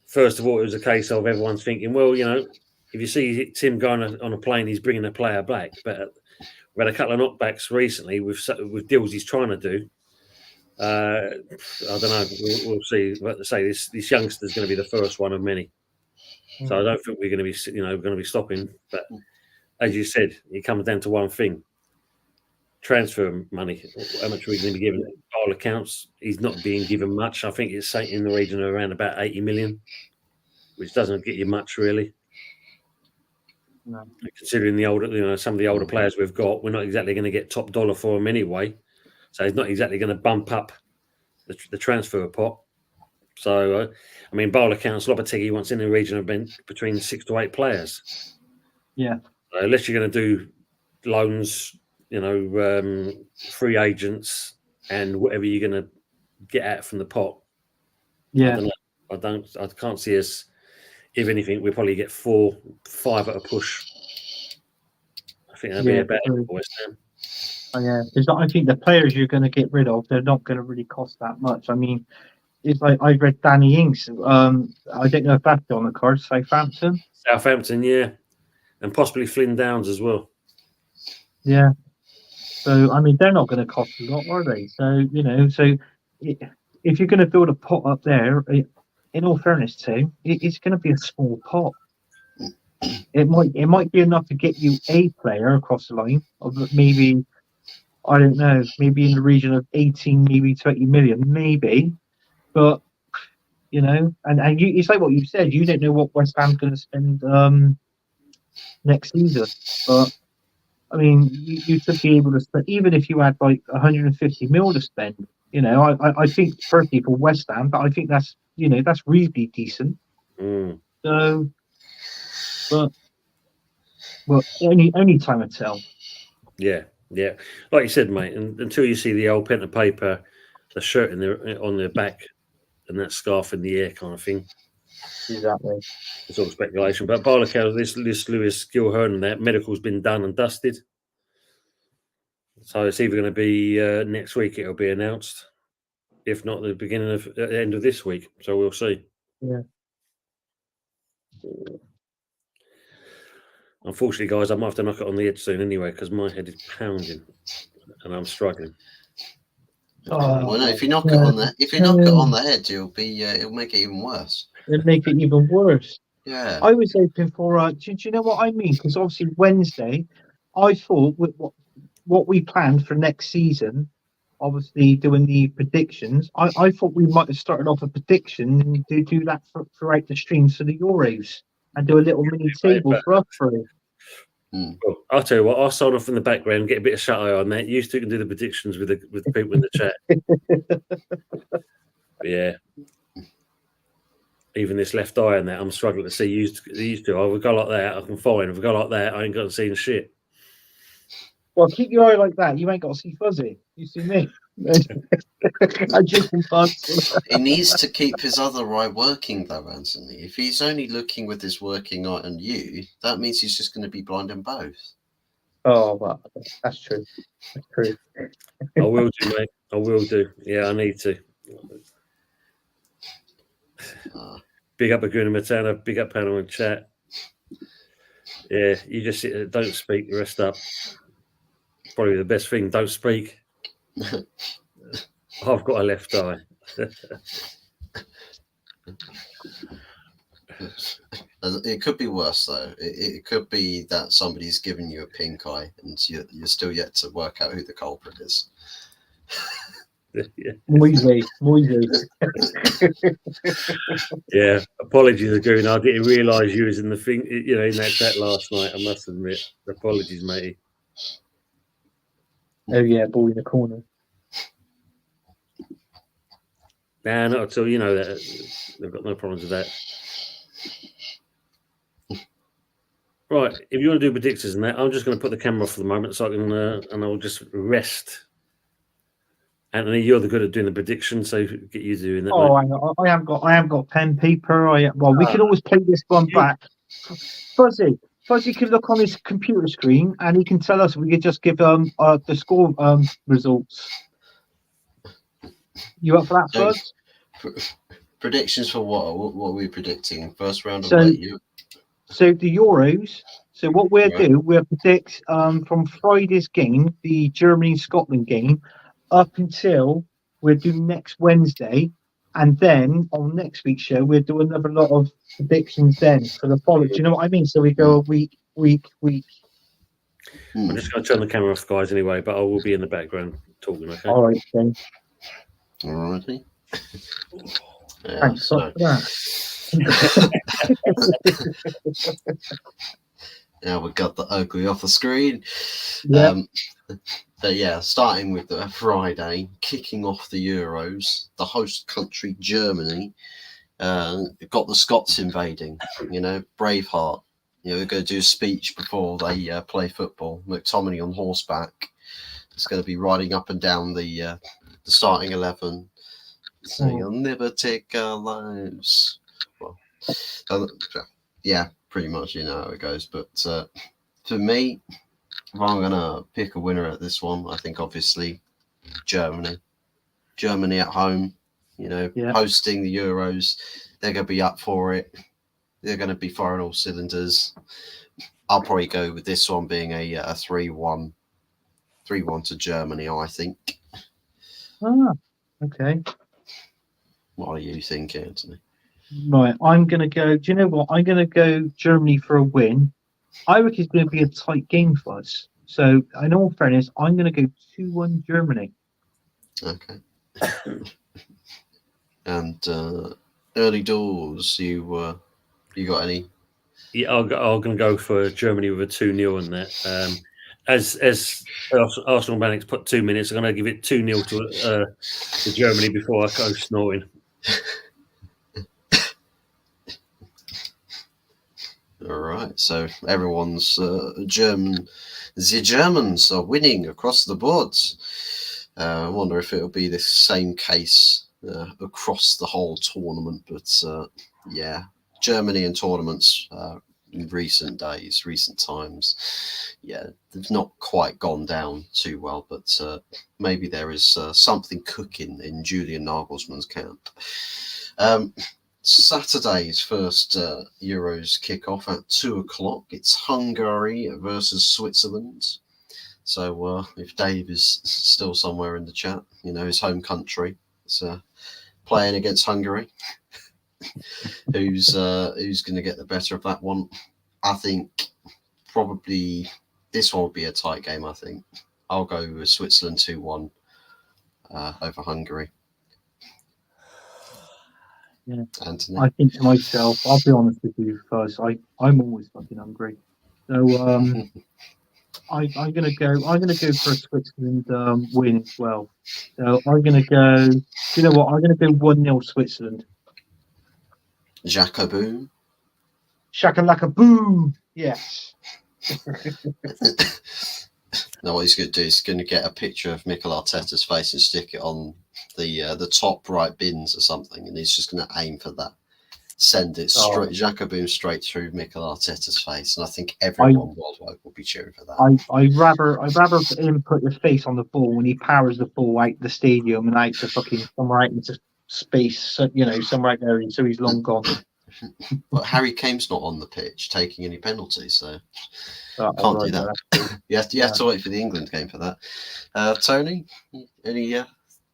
first of all, it was a case of everyone's thinking, well, if you see Tim going on a plane, he's bringing a player back. But we had a couple of knockbacks recently with deals he's trying to do. I don't know. We'll see. But say this youngster's going to be the first one of many. So I don't think we're going to be stopping. But as you said, it comes down to one thing: transfer money. How much are we going to be given? All accounts, he's not being given much. I think it's in the region of around about 80 million, which doesn't get you much really. No. Considering the older, some of the older players we've got, we're not exactly going to get top dollar for them anyway. So he's not exactly going to bump up the transfer pot. So, I mean, by all accounts, Lopetegui wants in the region of between 6 to 8 players. Yeah. So unless you're going to do loans, free agents, and whatever you're going to get at from the pot. Yeah. I can't see us. If anything, we'll probably get 4, 5 at a push. I think that'd be about it for West Ham. Oh, yeah, because I think the players you're going to get rid of, they're not going to really cost that much. I mean, it's like I read Danny Ings. I don't know if that's on the card. Southampton, yeah, and possibly Flynn Downs as well. Yeah. So I mean, they're not going to cost a lot, are they? So if you're going to build a pot up there, in all fairness, Tim, it's going to be a small pot. It might be enough to get you a player across the line, of maybe, I don't know, maybe in the region of 18, maybe 20 million, maybe. But and it's like what you said. You don't know what West Ham's going to spend next season, but I mean, you should be able to spend, even if you had like 150 mil to spend. I think personally for West Ham, but I think that's reasonably decent. So, but only time will tell. Yeah. Like you said, mate, until you see the old pen and paper, the shirt on their back, and that scarf in the air kind of thing. Exactly. It's all speculation. But by the count, this Lewis Gilhern and that medical's been done and dusted. So it's either going to be next week. It'll be announced, if not the beginning of the end of this week. So we'll see. Yeah. Unfortunately, guys, I might have to knock it on the head soon anyway because my head is pounding and I'm struggling. Well, no, if you knock it on the head, it'll make it even worse. It'll make it even worse. Yeah. I was hoping for. Do you know what I mean? Because obviously Wednesday, I thought with what we planned for next season, obviously doing the predictions, I thought we might have started off a prediction and do that throughout the streams for the Euros and do a little mini table for us through. Well, I'll tell you what, I'll sign off in the background, get a bit of shut eye on that. You two can do the predictions with the people in the chat. Yeah. Even this left eye and that, I'm struggling to see. Used to. If we go like that, I can fine. If we go like that, I ain't got to see shit. Well, keep your eye like that. You ain't got to see fuzzy. You see me? I just He needs to keep his other eye working, though, Anthony. If he's only looking with his working eye on you, that means he's just going to be blind in both. Oh, well, that's true. That's true. I will do, mate. I will do. Yeah, I need to. Big up Aguna Matana. Big up panel and chat. Yeah, you just sit there, don't speak, rest up. Probably the best thing, don't speak. I've got a left eye. It could be worse, though. It could be that somebody's given you a pink eye and you're still yet to work out who the culprit is. Yeah. Moisey. Yeah, apologies, Aguna. I didn't realise you was in the thing, in that chat last night. I must admit. Apologies, matey. Oh, yeah, ball in the corner. Nah, not at all. You know that. They've got no problems with that. Right, if you want to do predictions and that, I'm just going to put the camera off for the moment so I can, and I'll just rest. Anthony, you're the good at doing the predictions, so get you doing that. Oh, I haven't got pen, paper. We can always play this one back. Fuzzy can look on his computer screen and he can tell us. We could just give the score results. You up for that, Fuzz? Predictions for what? What are we predicting? First round of So the Euros. So what we'll do, we'll predict from Friday's game, the Germany-Scotland game, up until we'll do next Wednesday. And then on next week's show, we'll do another lot of predictions then for the following. Do you know what I mean? So we go week. I'm just going to turn the camera off, guys, anyway, but I will be in the background talking, okay? All right, then. All righty. Thanks for that. Now we got the ugly off the screen. Yeah. But yeah, starting with the Friday, kicking off the Euros, the host country Germany got the Scots invading. Braveheart. We're going to do a speech before they play football. McTominay on horseback is going to be riding up and down the starting 11, saying, "You'll never take our lives." Well, yeah, pretty much you know how it goes. But for me, if I'm going to pick a winner at this one, I think obviously Germany. Germany at home, hosting the Euros. They're going to be up for it. They're going to be firing all cylinders. I'll probably go with this one being a 3-1 to Germany, I think. Ah, okay. What are you thinking, Anthony? Right, I'm going to go. Do you know what? I'm going to go Germany for a win. I reckon it's going to be a tight game for us. So, in all fairness, I'm going to go 2-1 Germany. Okay. And early doors, you got any? Yeah, I'm going to go for Germany with a 2-0 in that. As Arsenal Manics put 2 minutes, I'm going to give it 2-0 to Germany before I go snoring. All right, so everyone's German. The Germans are winning across the board. I wonder if it'll be the same case across the whole tournament. But yeah, Germany in tournaments in recent times, yeah, they've not quite gone down too well. But maybe there is something cooking in Julian Nagelsmann's camp. Saturday's first Euros kick off at 2:00. It's Hungary versus Switzerland. So if Dave is still somewhere in the chat, his home country, it's playing against Hungary. Who's going to get the better of that one? I think probably this one will be a tight game. I think I'll go with Switzerland 2-1 over Hungary. Yeah. Anthony? I think to myself, I'll be honest with you first. I'm always fucking hungry. So I'm gonna go for a Switzerland win as well. So I'm gonna go. You know what? I'm gonna go 1-0 Switzerland. Jacoboom. Shakalaka boom! Yes. No, what he's going to do is going to get a picture of Mikel Arteta's face and stick it on the top right bins or something, and he's just going to aim for that. Send it straight, Jacoboom straight through Mikel Arteta's face, and I think everyone worldwide will be cheering for that. I'd rather him put his face on the ball when he powers the ball out the stadium and out to fucking somewhere out into space, somewhere out there, so he's long gone. But Harry Kane's not on the pitch taking any penalties, so can't do that. You have to wait for the England game for that. Tony, any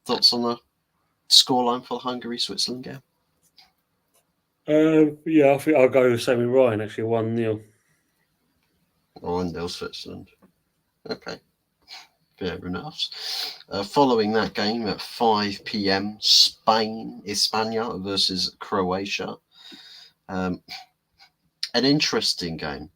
thoughts on the scoreline for the Hungary-Switzerland game? Yeah, I think I'll go the same with Ryan, actually, 1-0. 1-0 Switzerland. Okay. Fair enough. Following that game at 5 p.m, España versus Croatia. An interesting game,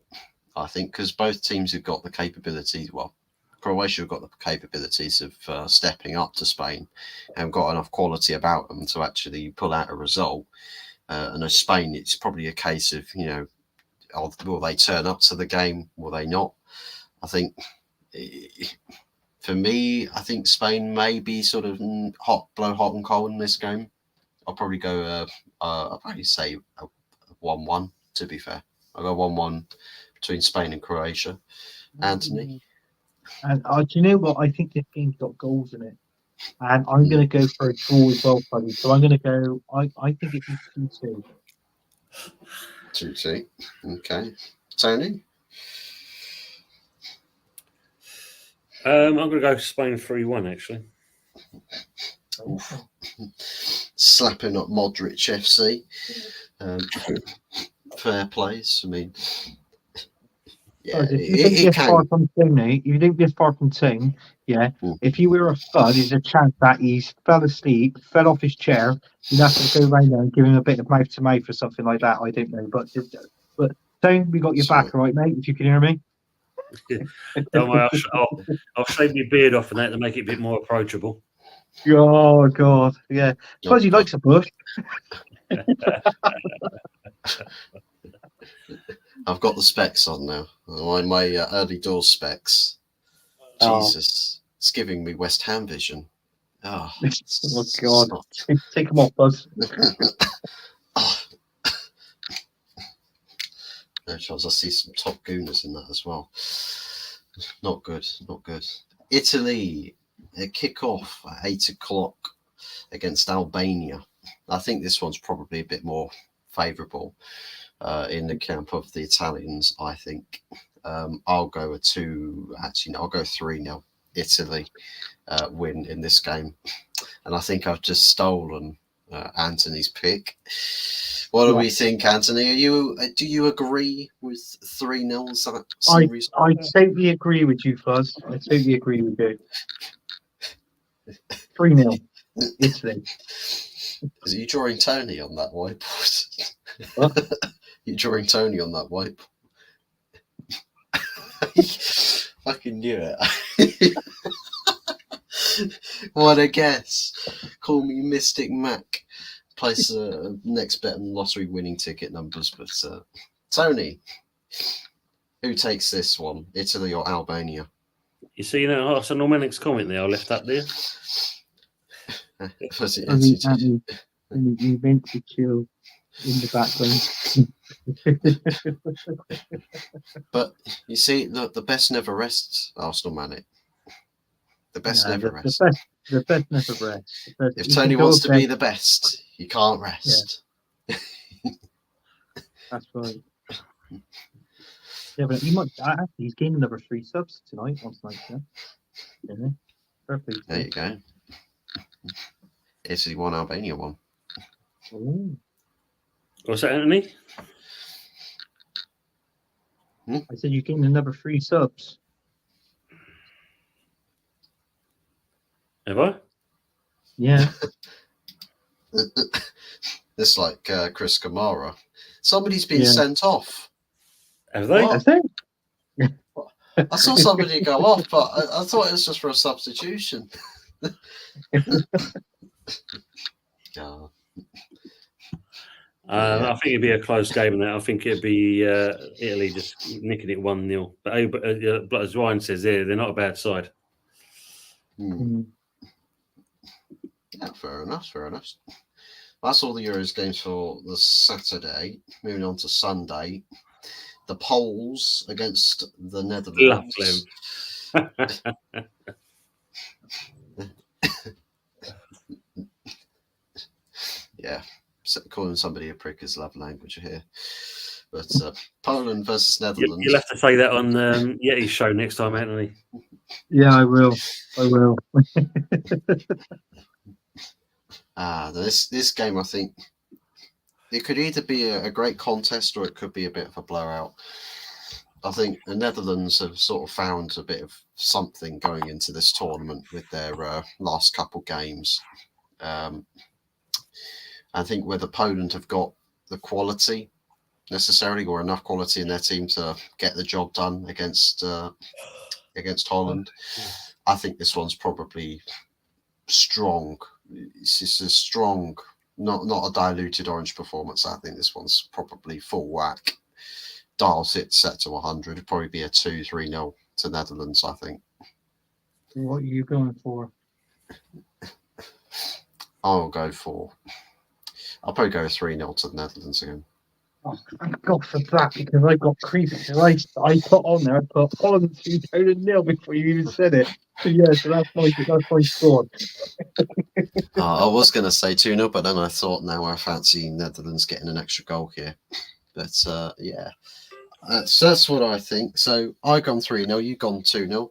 I think, because both teams have got the capabilities. Well, Croatia have got the capabilities of stepping up to Spain and got enough quality about them to actually pull out a result. And as Spain, it's probably a case of, will they turn up to the game? Will they not? I think, for me, I think Spain may be sort of blow hot and cold in this game. I'll probably go, I'll probably say 1-1, to be fair. I'll go 1-1 between Spain and Croatia. Anthony? And do you know what? I think this game's got goals in it. And I'm going to go for a draw as well, buddy. So I'm going to go, I think it's 2-2. 2-2. Okay. Tony? I'm going to go Spain 3-1, actually. Oof. Slapping up Modric FC. Fair plays. I mean, yeah, if you don't get far from Ting, mate, you don't get far from Ting, yeah. If you were a thud, there's a chance that he's fell asleep, fell off his chair. You'd have to go around there and give him a bit of mouth to mouth or something like that. I don't know, but Ting, we got your back, all right, mate. If you can hear me. Don't worry, I'll shave my beard off and that to make it a bit more approachable. Oh God, yeah. I suppose he likes a bush. I've got the specs on now. My early doors specs. Jesus, it's giving me West Ham vision. Oh, Oh God! Take them off, Buzz. Oh. No chance. I see some top gooners in that as well. Not good. Not good. Italy, a kick-off at 8:00 against Albania. I think this one's probably a bit more favourable in the camp of the Italians, I think. I'll go I'll go 3-0 Italy win in this game. And I think I've just stolen Anthony's pick. What do we think, Anthony? Do you agree with 3-0? I totally agree with you, Fuzz. I totally agree with you. 3-0 Italy. Are you drawing Tony on that whiteboard? What? You drawing Tony on that whiteboard? Fucking knew it. What a guess. Call me Mystic Mac. Place next bet on lottery winning ticket numbers. But Tony, who takes this one? Italy or Albania? You see that Arsenal Manic's comment there I left up there? You meant to chill in the background. But you see, the best never rests, Arsenal Manic. The best never rests. The best never rests. If Tony wants to be the best, he can't rest. Yeah. That's right. Yeah, but he might actually. He's gained another 3 subs tonight on Snipes. Yeah. Perfect. There you go. Italy 1, Albania 1. Ooh. What's that, Anthony? I said you gained another 3 subs. Have I? Yeah. It's like Chris Kamara. Somebody's been sent off. Have they? I think. I saw somebody go off, but I thought it was just for a substitution. Yeah. I think it'd be a close game in that. I think it'd be Italy just nicking it 1-0. But as Ryan says there, they're not a bad side. Yeah, fair enough. That's all the Euros games for the Saturday. Moving on to Sunday. The Poles against the Netherlands. Yeah, calling somebody a prick is love language here. But Poland versus Netherlands. You'll have to say that on Yeti's show next time, Anthony. Yeah, I will. This game, I think, it could either be a great contest or it could be a bit of a blowout. I think the Netherlands have sort of found a bit of something going into this tournament with their last couple games. I think whether Poland have got the quality necessarily or enough quality in their team to get the job done against Holland. I think this one's probably strong. It's just a strong, not a diluted orange performance. I think this one's probably full whack. Dials it set to 100. It'd probably be a 2-3-0 to Netherlands, I think. What are you going for? I'll probably go 3-0 to the Netherlands again. Oh, thank God for that, because I got creepy. I put on there, I put Holland 2-0 before you even said it. So that's my score. I was going to say 2-0, but then I thought now I fancy Netherlands getting an extra goal here. But yeah, that's what I think. So I gone 3-0, you gone 2-0.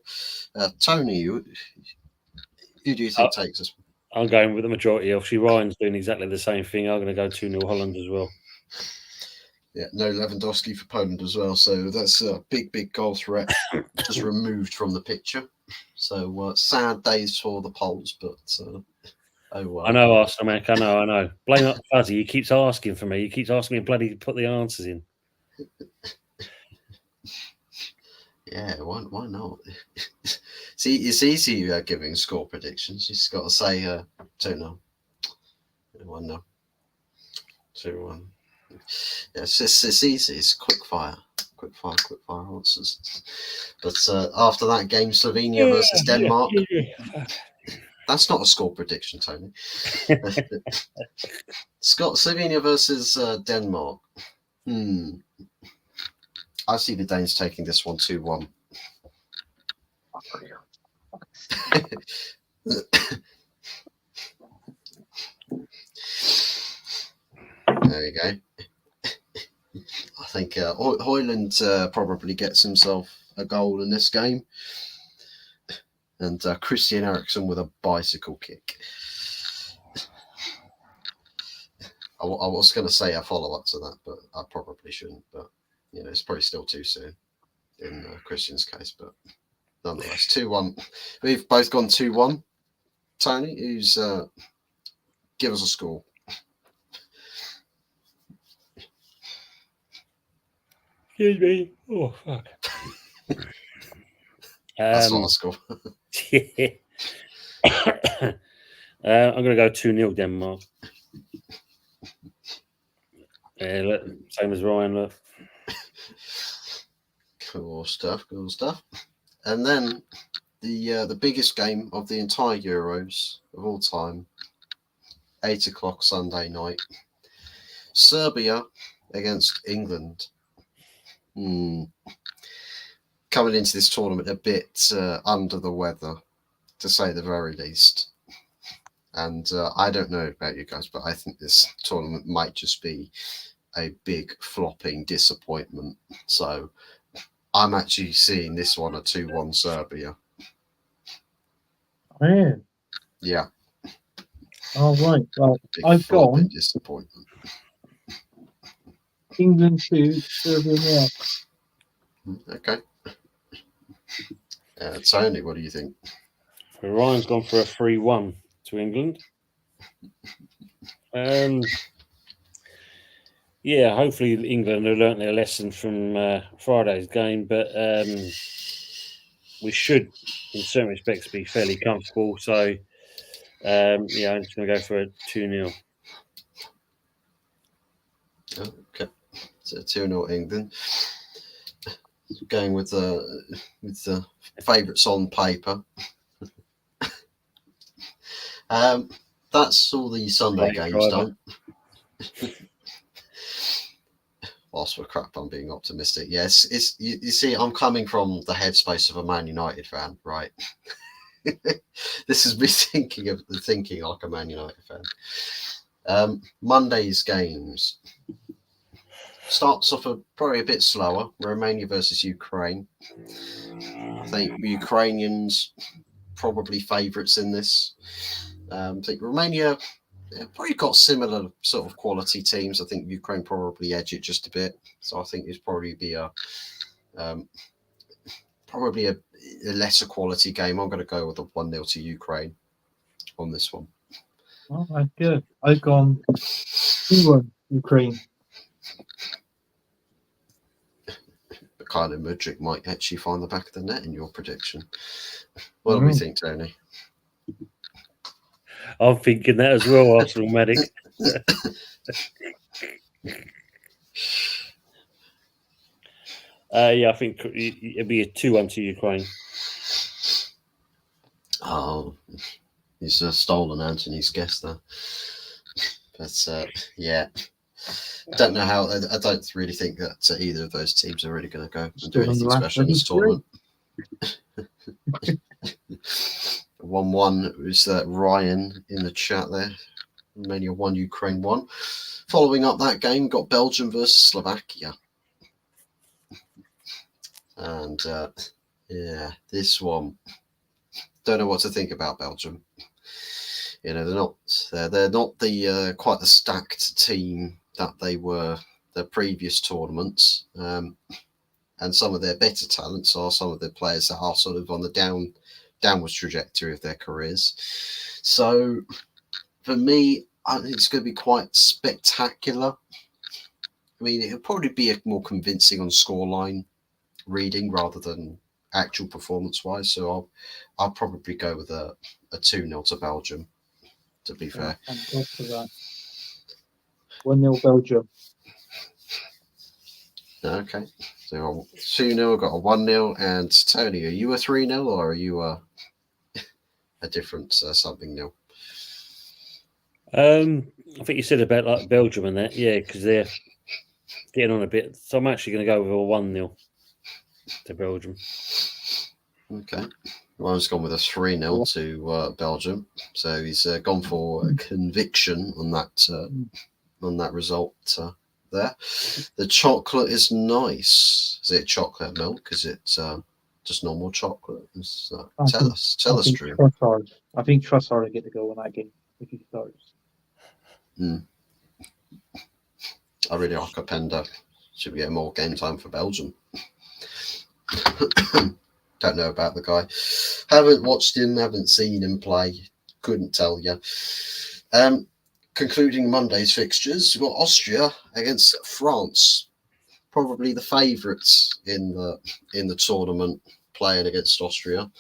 Tony, who do you think takes us? I'm going with the majority. Obviously, Ryan's doing exactly the same thing. I'm going to go 2-0 Holland as well. Yeah, no Lewandowski for Poland as well. So that's a big goal threat just removed from the picture. So sad days for the Poles, but oh well. I know, Arsenal, Mac. I know. Blame up Fuzzy. He keeps asking for me. He keeps asking me to bloody put the answers in. Yeah, why not? See, it's easy giving score predictions. You just got to say 2-0, 1-0, 2-1. Yeah, it's easy. It's quick fire. quick fire answers. But after that game, Slovenia versus Denmark. That's not a score prediction, Tony. Slovenia versus Denmark. I see the Danes taking this one 2-1. There you go. I think Højlund probably gets himself a goal in this game. And Christian Eriksen with a bicycle kick. I was going to say a follow-up to that, but I probably shouldn't. But, it's probably still too soon in Christian's case. But nonetheless, 2-1. We've both gone 2-1. Tony, who's give us a score. Excuse me. Oh, fuck. That's not a score. Yeah. I'm going to go 2-0 Denmark. Yeah, look, same as Ryan. Look. Cool stuff. And then the biggest game of the entire Euros of all time, 8 o'clock Sunday night, Serbia against England. Coming into this tournament a bit under the weather, to say the very least. And I don't know about you guys, but I think this tournament might just be a big flopping disappointment. So I'm actually seeing this one a 2-1 Serbia. Man. Yeah. All right. Well, Big I've flopping gone disappointment. England 2, Serbia 1. Okay. Tony, what do you think? So Ryan's gone for a 3-1 to England. Yeah, hopefully England have learnt their lesson from Friday's game, but we should, in certain respects, be fairly comfortable. So, I'm just going to go for a 2-0. Okay, so 2-0 England. Going with the favourites on paper. That's all the Sunday games done. Whilst we're crap on being optimistic, yes, it's you see, I'm coming from the headspace of a Man United fan, right? This is me thinking like a Man United fan. Monday's games starts off probably a bit slower. Romania versus Ukraine. I think Ukrainians probably favourites in this. I think Romania probably got similar sort of quality teams. I think Ukraine probably edge it just a bit. So I think it's probably be a lesser quality game. I'm going to go with a 1-0 to Ukraine on this one. All right, good. I've gone 2-1 Ukraine. But Kyler Mudryk might actually find the back of the net in your prediction. What do we think, Tony? I'm thinking that as well, Arsenal medic. I think it'd be a 2-1 to Ukraine. Oh, he's stolen Anthony's guess there. But yeah, don't know how. I don't really think that either of those teams are really going to go and do anything special in this tournament. 1-1 was Ryan in the chat there. Romania 1, Ukraine 1. Following up that game, got Belgium versus Slovakia. And this one, don't know what to think about Belgium. They're not the quite the stacked team that they were the previous tournaments. And some of their better talents are some of the players that are sort of on the downwards trajectory of their careers. So for me, I think it's going to be quite spectacular. I mean, it'll probably be a more convincing on scoreline reading rather than actual performance-wise. So I'll probably go with a 2-0 to Belgium, to be fair. Thank God for that. 1-0 Belgium. Okay. So 2-0, got a 1-0. And Tony, are you a 3-0 or are you a different something nil? I think you said about like Belgium and that, yeah, because they're getting on a bit. So I'm actually going to go with a 1-0 to Belgium. Okay. Well, I've gone with a 3-0 to Belgium. So he's gone for conviction on that result there. The chocolate is nice. Is it chocolate milk? Is it just normal chocolate? Tell us, Drew. I think Trossard will get the goal in that game if he starts. I really like Openda. Should we get more game time for Belgium? Don't know about the guy. Haven't watched him, haven't seen him play. Couldn't tell you. Concluding Monday's fixtures, we've got Austria against France. Probably the favourites in the tournament, playing against Austria.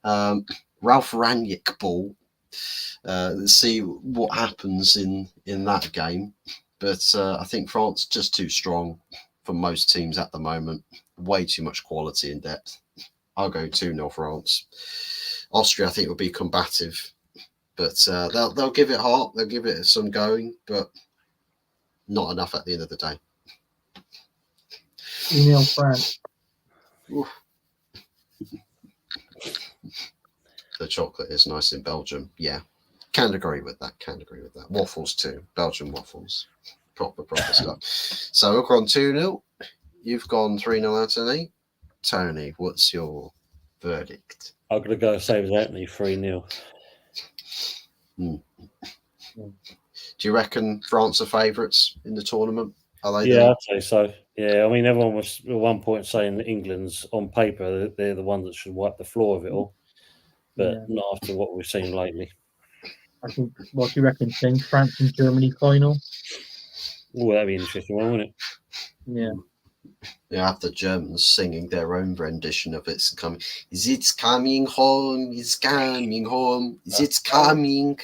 Ralph Rangnick ball. Let's see what happens in that game. But I think France just too strong for most teams at the moment. Way too much quality and depth. I'll go 2-0 France. Austria, I think, will be combative, but they'll give it heart. They'll give it some going, but not enough at the end of the day. 2-0 France. Oof. The chocolate is nice in Belgium. Yeah, can agree with that. Waffles too. Belgian waffles. Proper stuff. So we've gone 2-0. You've gone 3-0, Anthony. Tony, what's your verdict? I'm going to go same as Anthony, 3-0. Do you reckon France are favourites in the tournament? Are they? Yeah, I'd say so. Yeah, I mean, everyone was at one point saying that England's on paper they're the one that should wipe the floor of it all, but not after what we've seen lately. I think. What do you reckon, Shane? France and Germany final? Oh, that'd be an interesting one, wouldn't it? Yeah. You have the Germans singing their own rendition of "It's Coming." Is it coming home? It's coming home. Is it coming?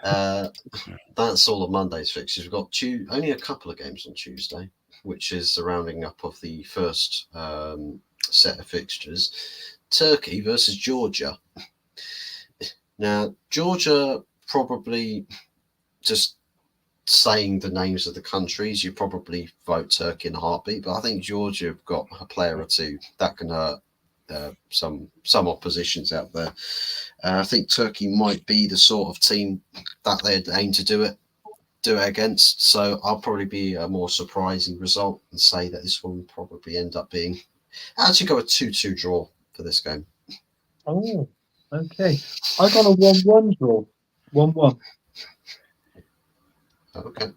That's all of Monday's fixtures. We've got only a couple of games on Tuesday, which is the rounding up of the first set of fixtures. Turkey versus Georgia. Now, Georgia probably just saying the names of the countries, you probably vote Turkey in a heartbeat, but I think Georgia have got a player or two that can hurt some oppositions out there. I think Turkey might be the sort of team that they'd aim to do it against. So I'll probably be a more surprising result and say that this one will probably end up being. I'll actually go a 2-2 draw for this game. Oh, okay. I got a 1-1 draw. 1-1. Okay.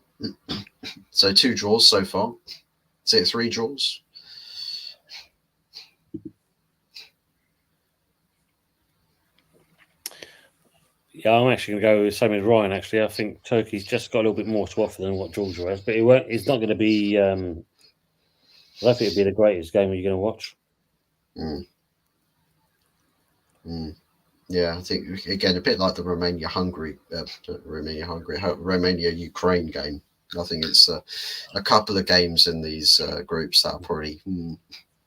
So 2 draws so far. Is it 3 draws? Yeah, I'm actually going to go the same as Ryan, actually. I think Turkey's just got a little bit more to offer than what Georgia has, but it's not going to be, I don't think it'll be the greatest game you're going to watch. Yeah, I think, again, a bit like the Romania-Ukraine game. I think it's a couple of games in these groups that are probably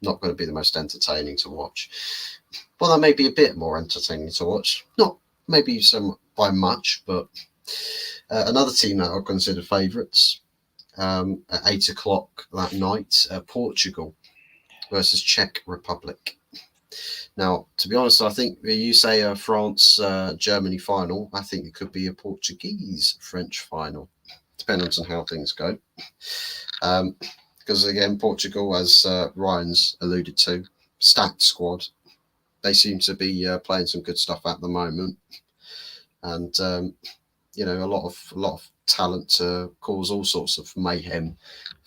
not going to be the most entertaining to watch. Well, that may be a bit more entertaining to watch. Not maybe some by much, but another team that are considered favourites at 8 o'clock that night, Portugal versus Czech Republic. Now, to be honest, I think you say a France-Germany final. I think it could be a Portuguese-French final, depending on how things go. Because, again, Portugal, as Ryan's alluded to, stacked squad. They seem to be playing some good stuff at the moment. And, a lot of talent to cause all sorts of mayhem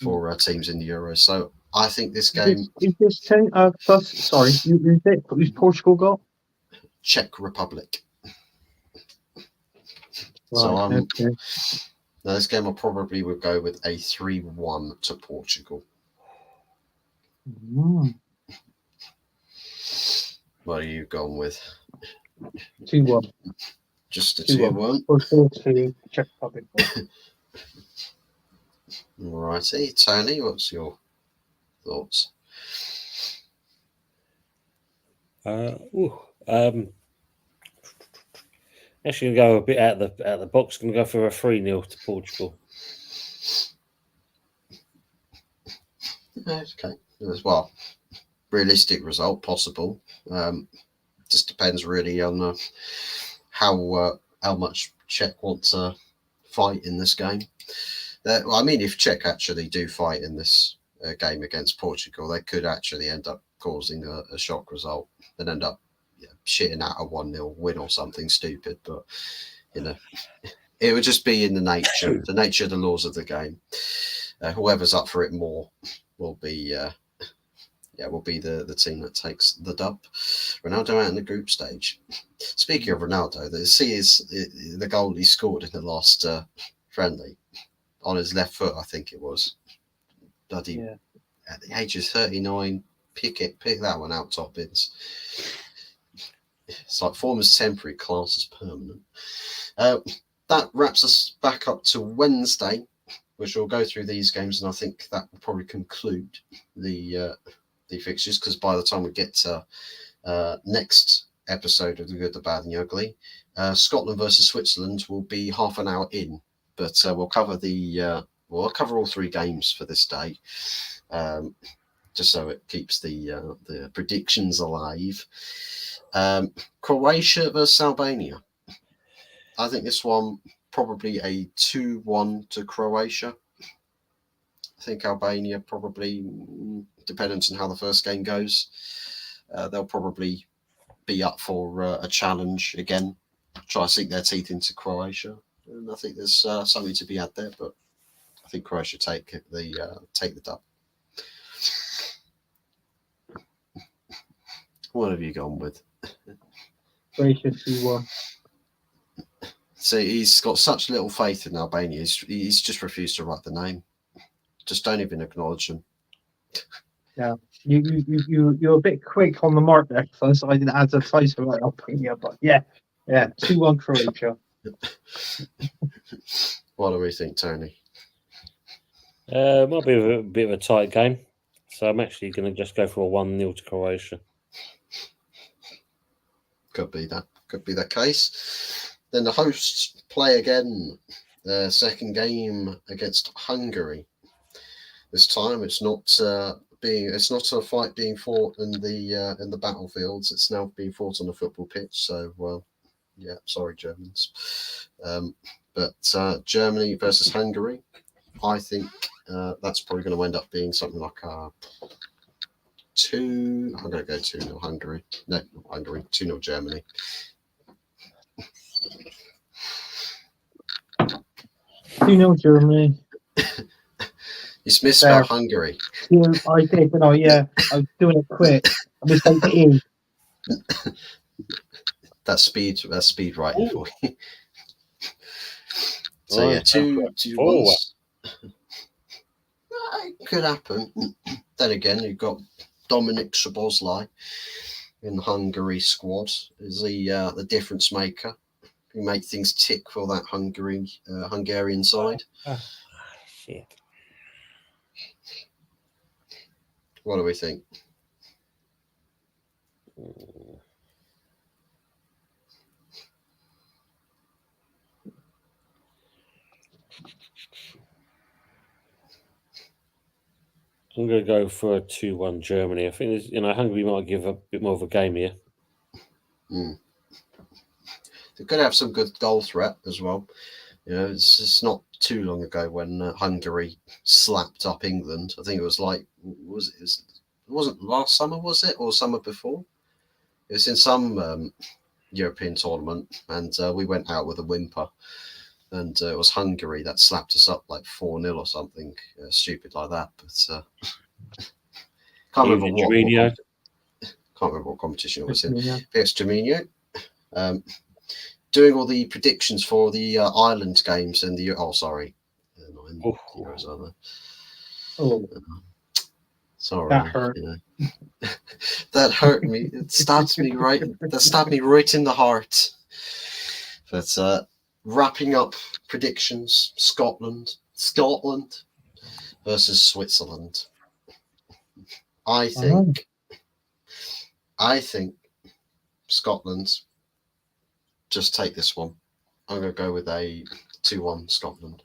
for teams in the Euros. So I think this game... Is this who's Portugal got? Czech Republic. Right, So okay. now this game I probably would go with a 3-1 to Portugal. What are you going with? 2-1. Just a 2-1. Portugal to Czech Republic. Righty, Tony, what's your thoughts? Actually, going to go a bit out of the box. Going to go for a 3-0 to Portugal. Okay, as well. Realistic result possible. Just depends really on how much Czech want to fight in this game. Well, I mean, if Czech actually do fight in this game against Portugal, they could actually end up causing a shock result and end up shitting out a 1-0 win or something stupid. But it would just be in the nature of the laws of the game. Whoever's up for it more will be the team that takes the dub. Ronaldo out in the group stage. Speaking of Ronaldo, the goal he scored in the last friendly on his left foot, I think it was. Bloody at the age of 39, pick that one out, top bins. It's like form is temporary, class is permanent. That wraps us back up to Wednesday, which we'll go through these games, and I think that will probably conclude the fixtures, because by the time we get to next episode of The Good, the Bad and the Ugly, Scotland versus Switzerland will be half an hour in, but we'll cover we'll cover all 3 games for this day, just so it keeps the predictions alive. Croatia versus Albania. I think this one probably a 2-1 to Croatia. I think Albania probably, dependent on how the first game goes, they'll probably be up for a challenge again, try to sink their teeth into Croatia. And I think there's something to be had there, but I think Croatia take the dub. What have you gone with? Croatia 2-1. So he's got such little faith in Albania. He's just refused to write the name. Just don't even acknowledge him. Yeah, you're a bit quick on the mark there, because I didn't advertise for like Albania, but yeah, 2-1 Croatia. What do we think, Tony? Might be a bit of a tight game, so I'm actually going to just go for a 1-0 to Croatia. Could be the case. Then the hosts play again. Their second game against Hungary. This time, it's not a fight being fought in the battlefields. It's now being fought on a football pitch. So, sorry, Germans. But Germany versus Hungary, I think that's probably going to end up being something like a 2. I'm going to go 2-0 Hungary. No, not Hungary. 2-0 Germany. 2-0 Germany. You misspelled Hungary. Yeah, I did, but I was doing it quick. I misspelled it in. That's speed writing for you. So yeah, 2-1. It could happen. Then again, you've got Dominic Szoboszlai in the Hungary squad. Is the difference maker? Who make things tick for that Hungarian side? Shit. What do we think? I'm going to go for a 2-1 Germany. I think Hungary might give a bit more of a game here. They're going to have some good goal threat as well. It's just not too long ago when Hungary slapped up England. I think it was it wasn't last summer, was it, or summer before? It was in some European tournament, and we went out with a whimper. And it was Hungary that slapped us up like 4-0 or something stupid like that. But can't remember what competition it was in. It's Juminho. Doing all the predictions for the Ireland games and the Euros, are they? Oh, sorry, that hurt. That hurt me. It stabbed me right. That stabbed me right in the heart. But wrapping up predictions, Scotland. versus Switzerland. I think Scotland just take this one. I'm going to go with a 2-1 Scotland.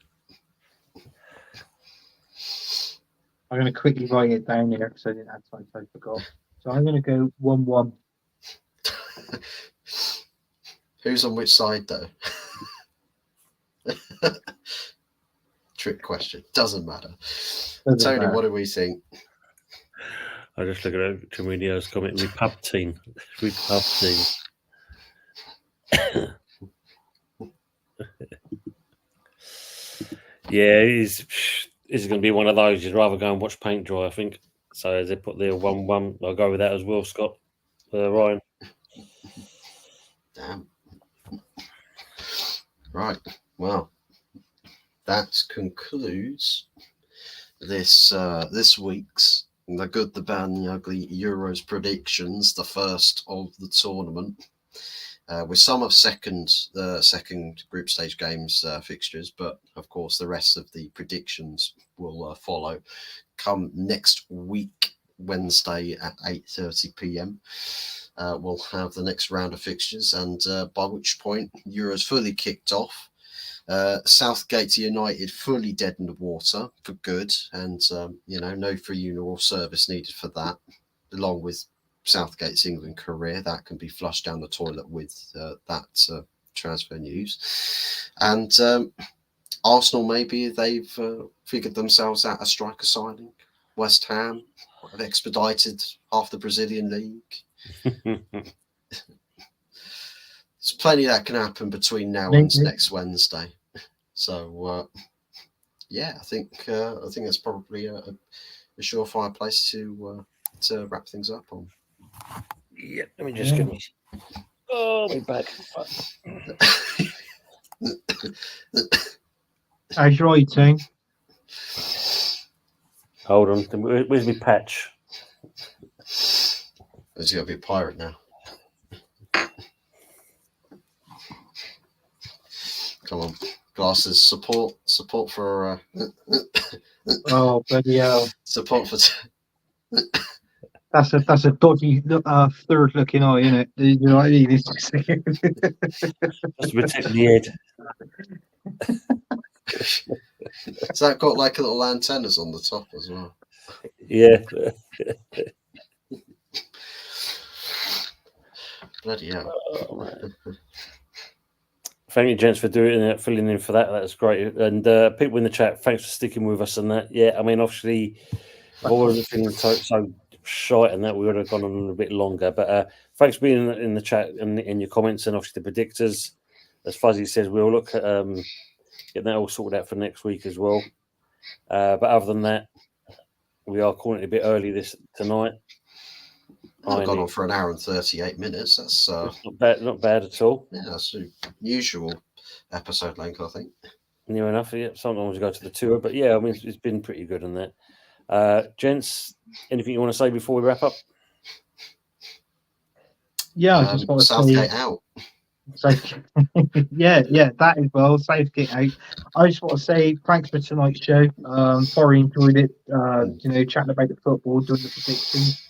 I'm going to quickly write it down here because I didn't have time, so I forgot. So I'm going to go 1-1. Who's on which side, though? Trick question. Doesn't matter. Tony, what do we think? I just look at Tremedio's comment. We pub team. We pub team. Yeah, this is going to be one of those. You'd rather go and watch paint dry, I think. So as they put their 1-1, I'll go with that as well, Scott. Ryan. Damn. Right. Well, that concludes this week's The Good, the Bad, and the Ugly Euros predictions, the first of the tournament. With some of the second group stage games fixtures, but of course the rest of the predictions will follow come next week, Wednesday at 8:30 p.m. We'll have the next round of fixtures, and by which point Euros fully kicked off. Southgate United fully dead in the water for good, and no funeral service needed for that, along with Southgate's England career. That can be flushed down the toilet with that transfer news. And Arsenal, maybe they've figured themselves out a striker signing. West Ham have expedited half the Brazilian league. There's plenty that can happen between now and next Wednesday. So I think that's probably a surefire place to wrap things up on. Yeah, let me just get me. Oh, my back. How's your eating? Hold on. Where's my patch? He's got to be a pirate now. Come on. Glasses. Support for... Oh, bloody hell. Support for... That's a dodgy third looking eye, isn't it? You know what I mean? Just protect the head. Has that got like a little antennas on the top as well? Yeah. Bloody hell. Thank you, gents, for filling in for that. That's great. And people in the chat, thanks for sticking with us on that. Yeah, I mean, obviously, if I wasn't feeling so shite and that, we would have gone on a bit longer. But thanks for being in the chat and in your comments, and obviously the predictors. As Fuzzy says, we'll look at getting that all sorted out for next week as well. But other than that, we are calling it a bit early tonight. I've gone on for an hour and 38 minutes. That's not bad at all. Yeah, that's the usual episode length, I think. Near enough. Yeah, sometimes we go to the tour, but yeah, I mean, it's been pretty good on that. Gents, anything you want to say before we wrap up? Yeah, I just want to Southgate say, out. yeah, that as well. Southgate out. I just want to say thanks for tonight's show. Thoroughly enjoyed it. Chatting about the football, doing the predictions.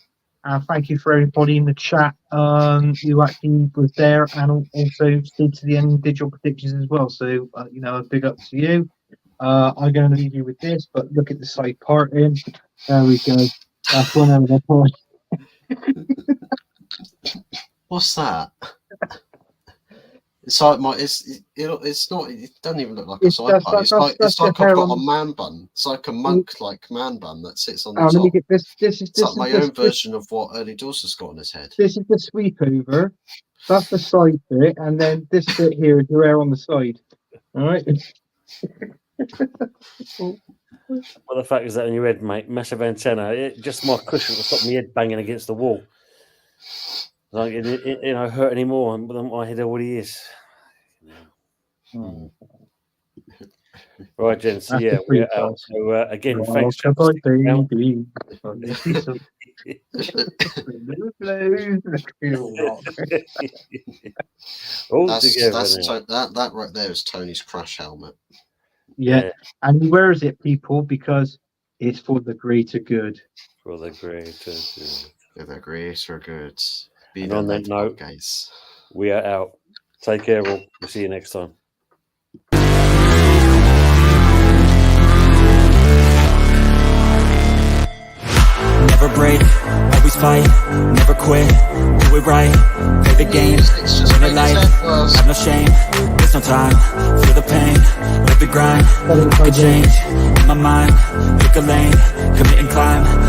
Thank you for everybody in the chat who actually was there and also stayed to the end and did your predictions as well. So, a big up to you. I'm going to leave you with this, but look at the side parting. There we go. That's one of the points. What's that? It's like it's not. It doesn't even look like a side party. It's like I've got a man bun. It's like a monk-like man bun that sits on the top. Let me get this. It's like my own version of what Early Doors has got on his head. This is the sweep over. That's the side bit, and then this bit here is your hair on the side. All right. Well, the fact is that on your head, mate, massive antenna. Just my cushion to stop my head banging against the wall. Like it hurt anymore than my head already is. Right, gents. So yeah, we're out. So again, thanks. That right there is Tony's crash helmet. Yeah, and he wears it, people, because It's for the greater good. For the greater good. For the greater good. Be And the on that light, note, guys. we are out. Take care, all. We'll see you next time. Never break, always fight, never quit, do it right, play the game, win it life, have no shame, there's no time, feel the pain, live the grind, make a change, in my mind, pick a lane, commit and climb.